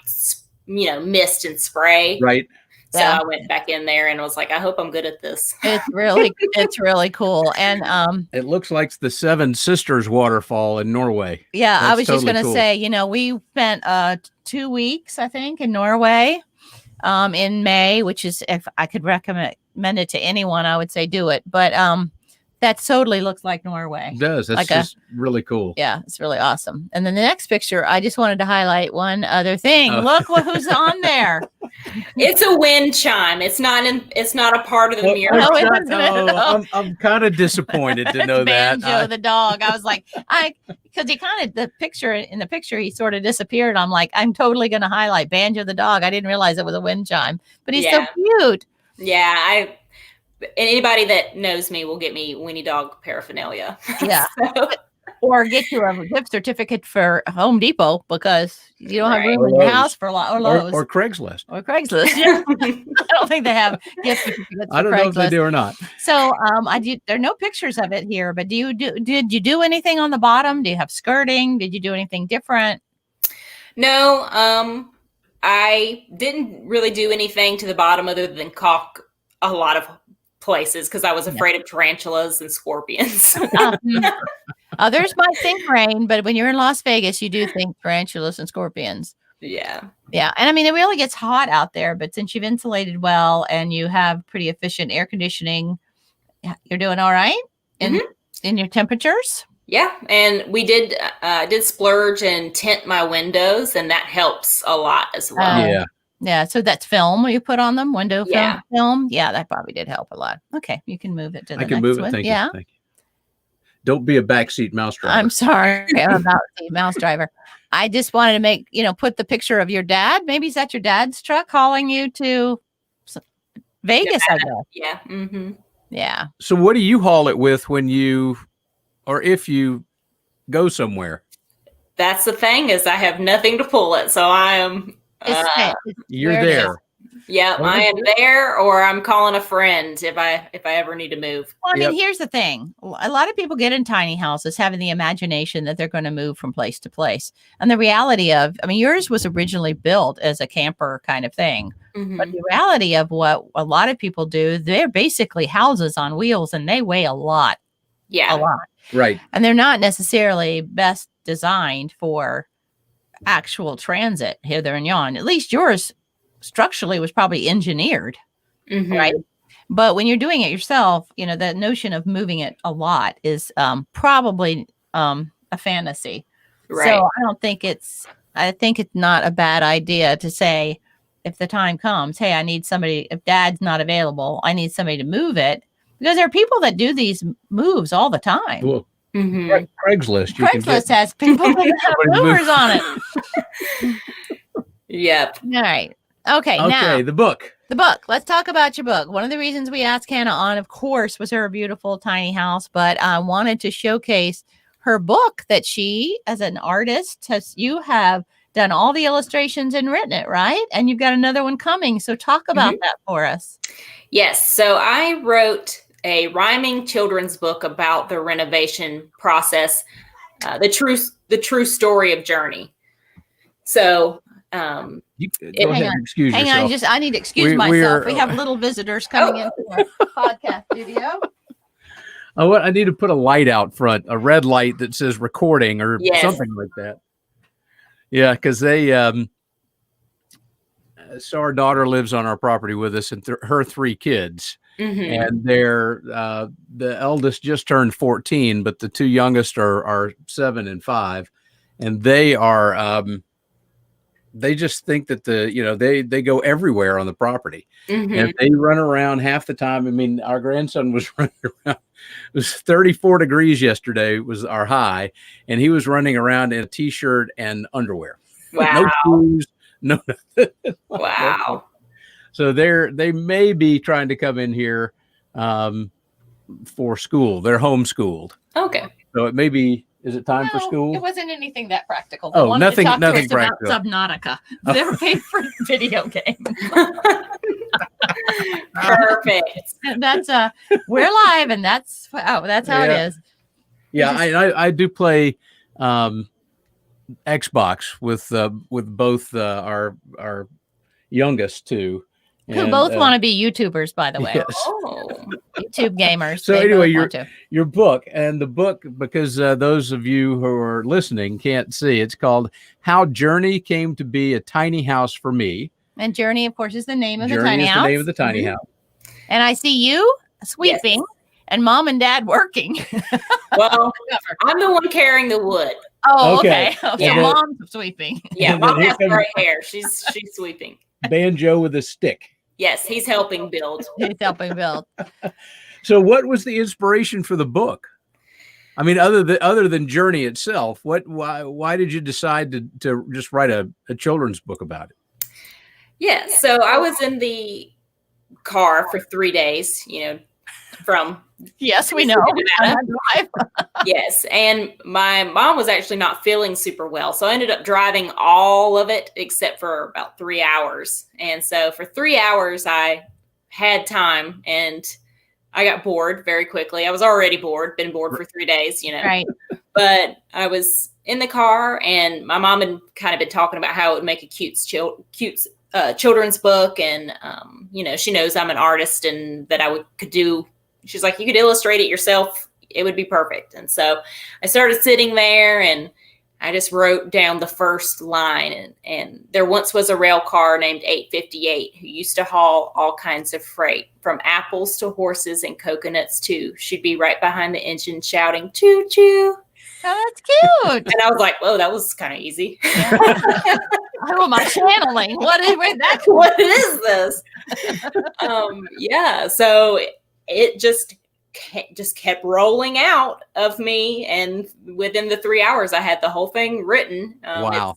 mist and spray. Right. So I went back in there and was like, I hope I'm good at this. It's really cool. And it looks like the Seven Sisters waterfall in Norway. Yeah, I was just going to say, we spent 2 weeks, I think, in Norway in May, which is, if I could recommend it to anyone, I would say do it. But that totally looks like Norway. It does. That's just really cool. Yeah, it's really awesome. And then the next picture, I just wanted to highlight one other thing. Oh. Look who's on there. It's a wind chime. It's not a part of the mural. No, I'm kind of disappointed to know that. Banjo the dog. I was like, because he in the picture, he sort of disappeared. I'm like, I'm totally going to highlight Banjo the dog. I didn't realize it was a wind chime, but he's so cute. Yeah, anybody that knows me will get me weenie dog paraphernalia. Yeah. Or get you a gift certificate for Home Depot because you don't have room in your house for Lowe's. Or Craigslist. Or Craigslist. Yeah. I don't think they have gift certificates. I don't know if they do or not. So there are no pictures of it here, but did you do anything on the bottom? Do you have skirting? Did you do anything different? No, I didn't really do anything to the bottom other than caulk a lot of places because I was afraid of tarantulas and scorpions. Others might think rain, but when you're in Las Vegas, you do think tarantulas and scorpions. Yeah. Yeah. And I mean, it really gets hot out there, but since you've insulated well and you have pretty efficient air conditioning, you're doing all right in your temperatures. Yeah. And we did splurge and tint my windows, and that helps a lot as well. Yeah, so that's film you put on them, window film. Yeah, that probably did help a lot. Okay, you can move it to the next one. I can move it, thank you. Don't be a backseat mouse driver. I'm sorry, I'm about the mouse driver. I just wanted to make, put the picture of your dad. Maybe is that your dad's truck calling you to Vegas, I guess. Yeah. Mm-hmm. Yeah. So what do you haul it with when if you go somewhere? That's the thing is I have nothing to pull it, so I am... you're there. Yeah, I am there, or I'm calling a friend if I ever need to move. Well, I mean, here's the thing. A lot of people get in tiny houses having the imagination that they're going to move from place to place. And the reality of, yours was originally built as a camper kind of thing. Mm-hmm. But the reality of what a lot of people do, they're basically houses on wheels and they weigh a lot. Yeah. A lot. Right. And they're not necessarily best designed for actual transit hither and yon. At least yours structurally was probably engineered, right? But when you're doing it yourself, the notion of moving it a lot is probably a fantasy. Right. So I think it's not a bad idea to say, if the time comes, hey, I need somebody, if dad's not available, I need somebody to move it, because there are people that do these moves all the time. Well, Craigslist. Craigslist has people that have movers on it. Yep. All right. Okay. Now the book. Let's talk about your book. One of the reasons we asked Hannah on, of course, was her beautiful tiny house, but I wanted to showcase her book that she, as an artist, you have done all the illustrations and written it, right? And you've got another one coming. So talk about that for us. Yes. So I wrote a rhyming children's book about the renovation process, the true story of Journey. So, hang on, I need to excuse myself. We have little visitors coming into our podcast studio. I need to put a light out front, a red light that says recording or something like that. Yeah, because so our daughter lives on our property with us, and her 3 kids. And they're the eldest just turned 14, but the 2 youngest are 7 and 5, and they are they just think that they go everywhere on the property, and they run around half the time. I mean, our grandson was running around. It was 34 degrees yesterday was our high, and he was running around in a t-shirt and underwear. Wow. No shoes. No. Wow. So they may be trying to come in here for school. They're homeschooled. Okay. So it may be, is it time for No, school? It wasn't anything that practical. Oh, They wanted nothing- to talk nothing to us practical. about Subnautica, their favorite video game. Perfect. That's we're live, and that's how Yeah. it is. Yeah, I do play Xbox with both our youngest two. Who both want to be YouTubers, by the way. Yes. Oh. YouTube gamers. So They anyway, both want to. your book, and the book, because those of you who are listening can't see, it's called How Journey Came to Be a Tiny House for Me. And Journey, of course, is the name of the Journey tiny is house. the name of the tiny house. And I see you sweeping and Mom and Dad working. Well, I'm the one carrying the wood. Oh, Okay. okay. So Yeah. Mom's sweeping. Yeah, And then Mom here has comes- gray hair. She's sweeping. Banjo with a stick. Yes, he's helping build. He's helping build. So what was the inspiration for the book? I mean, other than Journey itself, why did you decide to just write a children's book about it? Yeah, so I was in the car for 3 days, from Yes, we know. yes, and my mom was actually not feeling super well, so I ended up driving all of it except for about 3 hours. And so for 3 hours, I had time, and I got bored very quickly. I was already bored, been bored for 3 days, Right. But I was in the car, and my mom had kind of been talking about how it would make a cute children's book, and she knows I'm an artist and that could do. She's like, you could illustrate it yourself. It would be perfect. And so I started sitting there, and I just wrote down the first line. And there once was a rail car named 858 who used to haul all kinds of freight, from apples to horses and coconuts too. She'd be right behind the engine shouting, choo choo. Oh, that's cute. And I was like, whoa, that was kind of easy. Who am I channeling? Where'd that come What is this? Yeah. So it just kept rolling out of me, and within the 3 hours I had the whole thing written. Wow.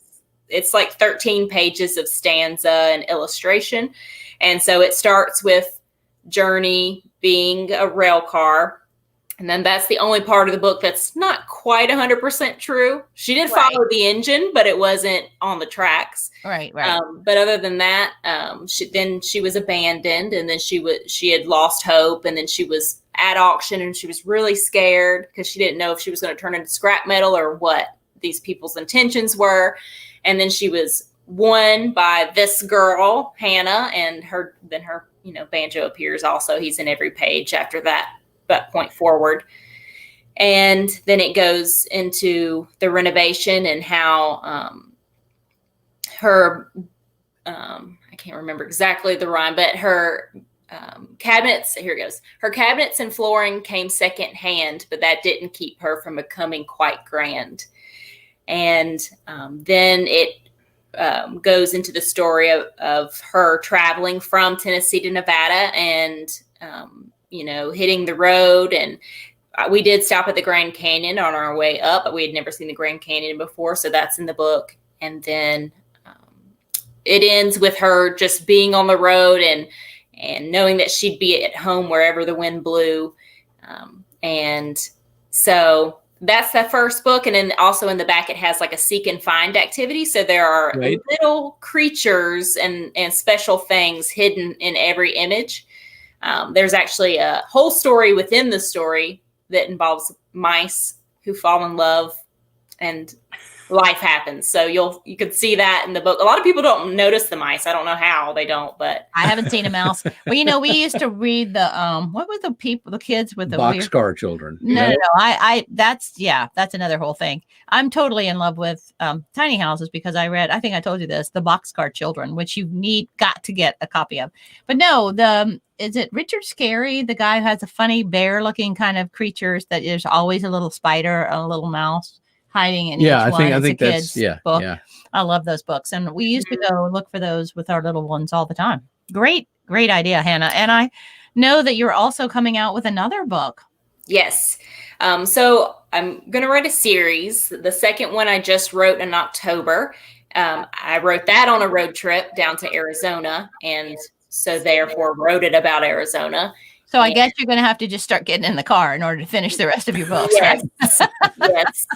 It's like 13 pages of stanza and illustration, and so it starts with Journey being a rail car, and then that's the only part of the book that's not quite 100% true. She did follow the engine, but it wasn't on the tracks. Right. But other than that, she was abandoned, and then she had lost hope, and then she was at auction, and she was really scared because she didn't know if she was going to turn into scrap metal or what these people's intentions were. And then she was won by this girl, Hannah, and her Banjo appears also. He's in every page after that point forward. And then it goes into the renovation and how her I can't remember exactly the rhyme, but her cabinets, here it goes. Her cabinets and flooring came second hand, but that didn't keep her from becoming quite grand. And then it goes into the story of her traveling from Tennessee to Nevada and hitting the road. And we did stop at the Grand Canyon on our way up, but we had never seen the Grand Canyon before. So that's in the book. And then it ends with her just being on the road and knowing that she'd be at home wherever the wind blew. And so that's the first book. And then also in the back, it has like a seek and find activity. So there are little creatures and special things hidden in every image. There's actually a whole story within the story that involves mice who fall in love and life happens. So you could see that in the book. A lot of people don't notice the mice. I don't know how they don't, but I haven't seen a mouse. Well, we used to read the what were the kids with the Boxcar Children. No. That's another whole thing. I'm totally in love with tiny houses because I think I told you this, the Boxcar Children, which you got to get a copy of. But no, is it Richard Scarry, the guy who has a funny bear looking kind of creatures that there's always a little spider, a little mouse hiding in each one. I think that's book. Yeah. I love those books, and we used to go look for those with our little ones all the time. Great idea, Hannah. And I know that you're also coming out with another book. Yes. So I'm going to write a series. The second one I just wrote in October. I wrote that on a road trip down to Arizona, and so therefore wrote it about Arizona. So I guess you're going to have to just start getting in the car in order to finish the rest of your books, yes, right? yes.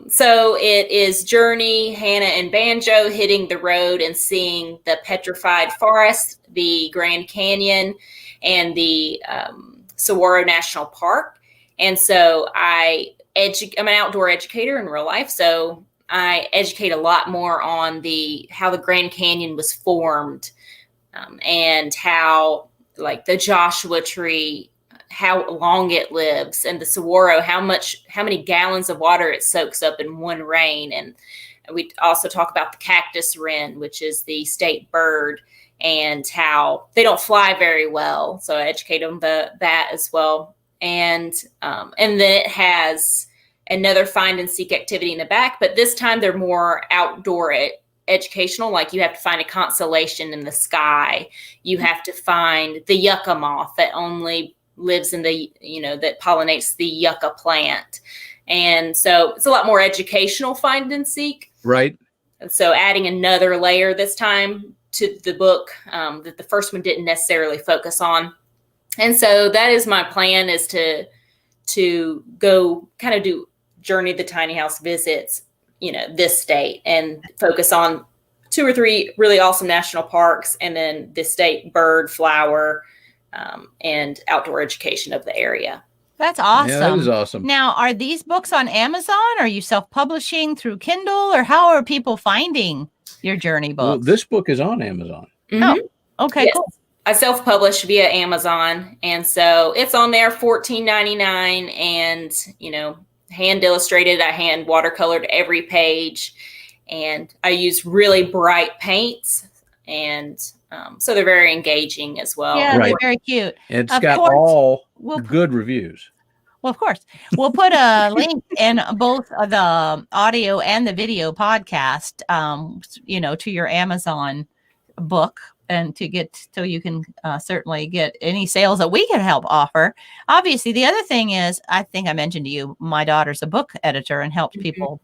So it is Journey, Hannah, and Banjo hitting the road and seeing the petrified forest, the Grand Canyon, and the Saguaro National Park. And so I'm an outdoor educator in real life, so I educate a lot more on how the Grand Canyon was formed, and how, like, the Joshua Tree, how long it lives, and the saguaro, how many gallons of water it soaks up in one rain. And we also talk about the cactus wren, which is the state bird, and how they don't fly very well. So I educate them that as well. And then it has another find and seek activity in the back, but this time they're more outdoor educational. Like, you have to find a constellation in the sky. You have to find the yucca moth that only lives in that pollinates the yucca plant. And so it's a lot more educational find and seek. Right. So adding another layer this time to the book that the first one didn't necessarily focus on. And so that is my plan, is to go kind of do Journey the Tiny House visits, this state, and focus on 2 or 3 really awesome national parks, and then the state bird, flower, and outdoor education of the area. That's awesome. Yeah, that is awesome. Now, are these books on Amazon? Are you self-publishing through Kindle, or how are people finding your Journey books? Well, this book is on Amazon. Mm-hmm. Oh, okay, Yes. cool. I self-publish via Amazon, and so it's on there, $14.99, and hand illustrated. I hand watercolored every page, and I use really bright paints, and so they're very engaging as well. Yeah, Right. they're very cute. It's Of got course, all we'll good reviews. Well, of course, we'll put a link in both the audio and the video podcast, to your Amazon book, and so you can certainly get any sales that we can help offer. Obviously, the other thing is, I think I mentioned to you, my daughter's a book editor and helps people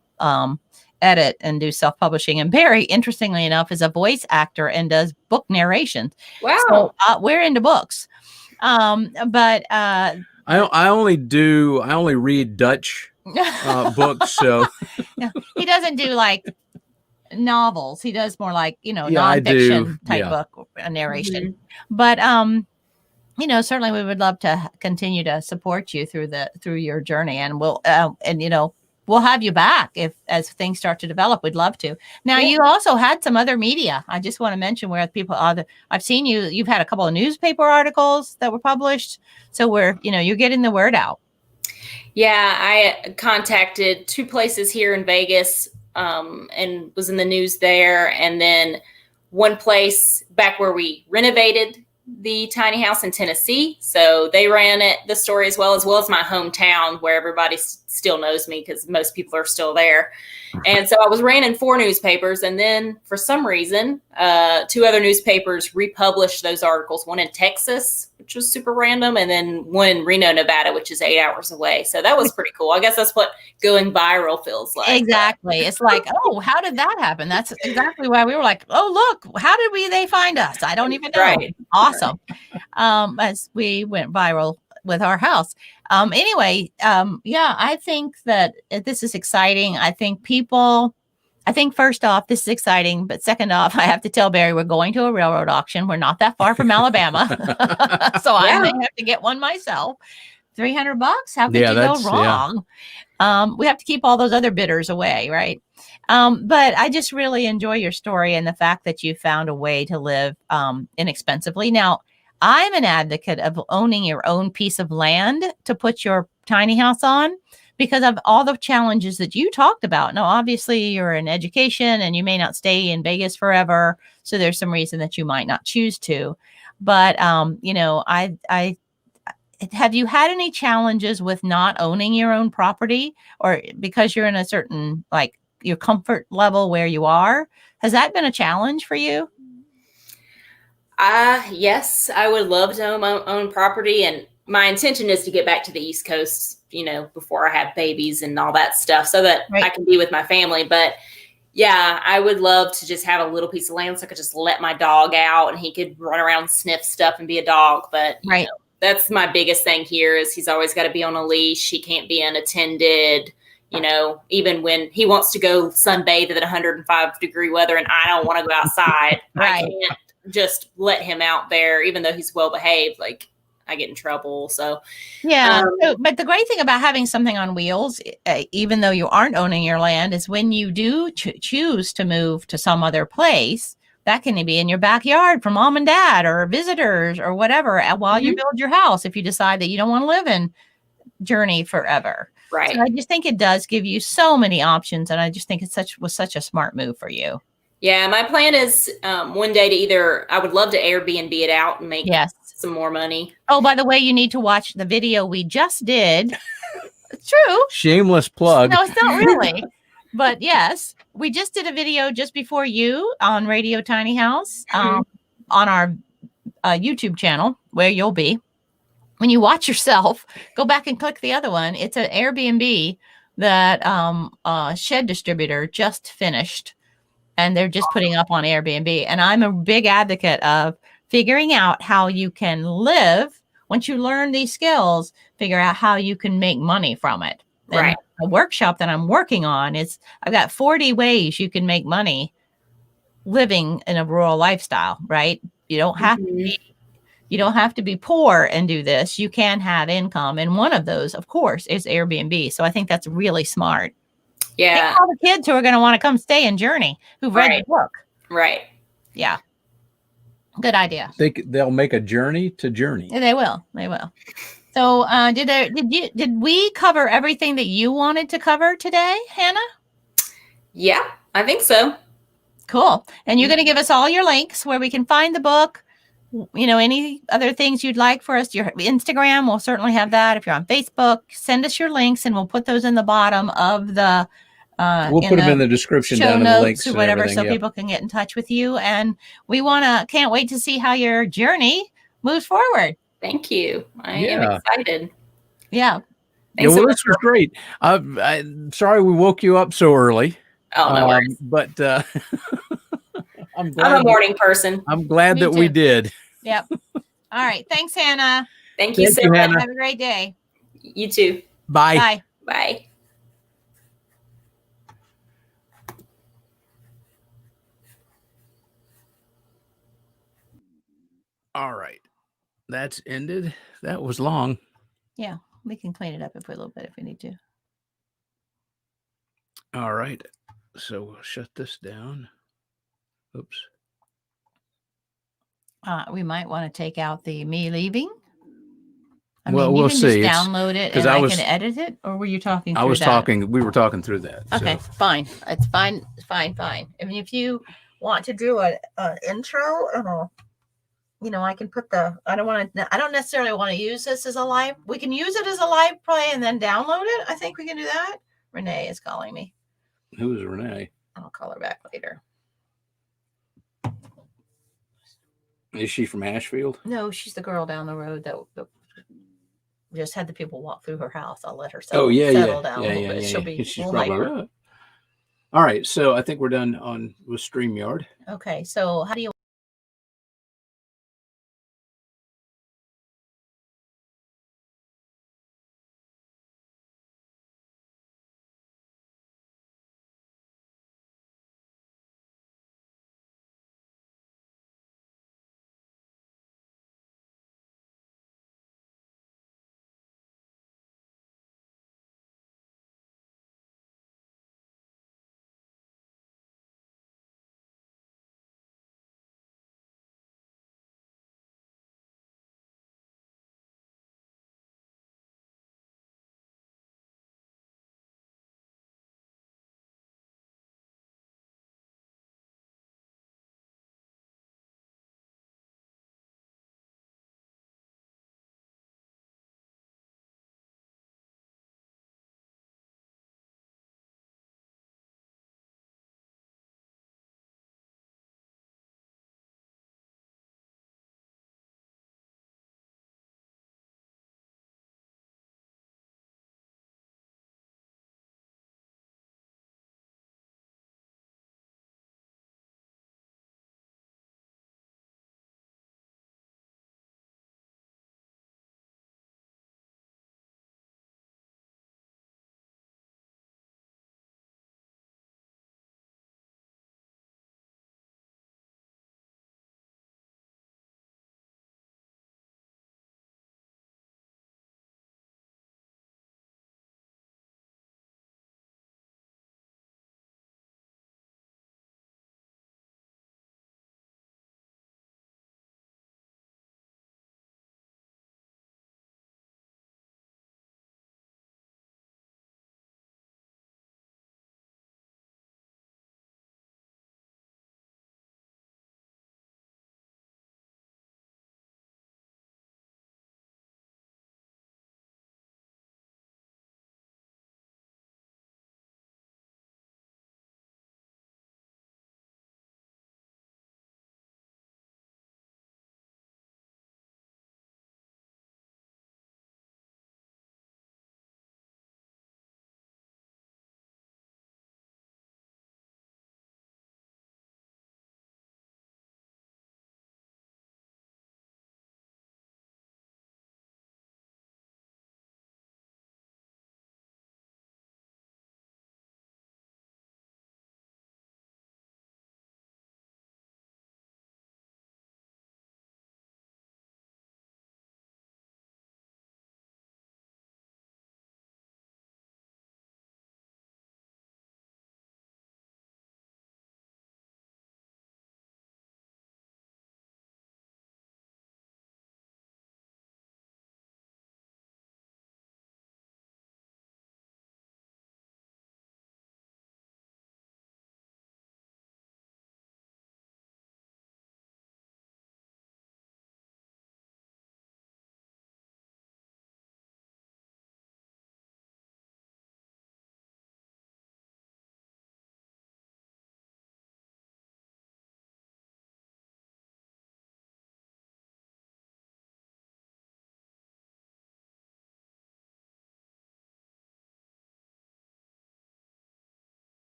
edit and do self-publishing. And Barry, interestingly enough, is a voice actor and does book narrations. Wow. So we're into books. But I only read Dutch books, so no, he doesn't do like novels. He does more like, I nonfiction do. type Yeah. book narration. Mm-hmm. But certainly we would love to continue to support you through your journey, and we'll have you back as things start to develop. We'd love to. Now, you also had some other media. I just want to mention where people are. I've seen you've had a couple of newspaper articles that were published. So you're getting the word out. Yeah, I contacted 2 places here in Vegas, and was in the news there. And then one place back where we renovated the tiny house in Tennessee. So they ran the story as well as my hometown, where everybody still knows me because most people are still there. And so I was ran in 4 newspapers. And then for some reason, 2 other newspapers republished those articles, one in Texas, which was super random, and then one in Reno, Nevada, which is 8 hours away. So that was pretty cool. I guess that's what going viral feels like. Exactly. It's like, oh, how did that happen? That's exactly why we were like, oh, look, how did they find us? I don't even know. Right. Awesome. As we went viral with our house. Anyway, I think that this is exciting. I think first off, this is exciting, but second off, I have to tell Barry we're going to a railroad auction. We're not that far from Alabama. So I may have to get one myself. $300. How could you go wrong? We have to keep all those other bidders away, right? But I just really enjoy your story and the fact that you found a way to live inexpensively. Now, I'm an advocate of owning your own piece of land to put your tiny house on, because of all the challenges that you talked about. Now, obviously, you're in education and you may not stay in Vegas forever. So there's some reason that you might not choose to. But, have you had any challenges with not owning your own property, or because you're in a certain, like, your comfort level where you are? Has that been a challenge for you? Yes, I would love to own my own property, and my intention is to get back to the East Coast, before I have babies and all that stuff, so that I can be with my family. But Yeah, I would love to just have a little piece of land so I could just let my dog out and he could run around, sniff stuff, and be a dog. But you know, that's my biggest thing here is he's always got to be on a leash. He can't be unattended. You know, even when he wants to go sunbathe at 105-degree weather and I don't want to go outside, I can't just let him out there, even though he's well behaved. Like, I get in trouble. So, yeah. But the great thing about having something on wheels, even though you aren't owning your land, is when you do choose to move to some other place, that can be in your backyard for mom and dad or visitors or whatever while you build your house. If you decide that you don't want to live in Journey forever. Right. So I just think it does give you so many options. And I just think it was such a smart move for you. Yeah. My plan is one day to I would love to Airbnb it out and make some more money. Oh, by the way, you need to watch the video we just did. It's true. Shameless plug. No, it's not really. But yes, we just did a video just before you on Radio Tiny House on our YouTube channel where you'll be. When you watch yourself, go back and click the other one. It's an Airbnb that shed distributor just finished, and they're just putting up on Airbnb. And I'm a big advocate of figuring out how you can live. Once you learn these skills, figure out how you can make money from it. And the workshop that I'm working on is I've got 40 ways you can make money living in a rural lifestyle, right? You don't have to be poor and do this. You can have income. And one of those, of course, is Airbnb. So I think that's really smart. Yeah. Think all the kids who are going to want to come stay in Journey who've read the book. Right. Yeah. Good idea. They'll make a journey to Journey. They will. They will. So did we cover everything that you wanted to cover today, Hannah? Yeah, I think so. Cool. And you're going to give us all your links where we can find the book. You know, any other things you'd like for us, your Instagram, we'll certainly have that. If you're on Facebook, send us your links and we'll put those in the bottom of the we'll put them in the description down in the links or whatever, so people can get in touch with you. And we can't wait to see how your journey moves forward. Thank you. I am excited. Yeah. Thanks so much. This was great. I'm sorry we woke you up so early. Oh, no worries. But I'm a morning person. I'm glad that we did. Yep. All right. Thanks, Hannah. Thank you so much. Hannah. Have a great day. You too. Bye. Bye. Bye. All right. That's ended. That was long. Yeah. We can clean it up a little bit if we need to. All right. So we'll shut this down. Oops. We might want to take out the me leaving. We'll see. Just download it and I can edit it. Or were you talking through that? We were talking through that. Okay, fine. It's fine. It's fine. I mean, if you want to do an intro, I can put I don't necessarily want to use this as a live. We can use it as a live play and then download it. I think we can do that. Renee is calling me. Who is Renee? I'll call her back later. Is she from Ashfield? No, she's the girl down the road that just had the people walk through her house. I'll let her settle down a little bit. She'll be. She's probably right. All right, so I think we're done with StreamYard. Okay, so how do you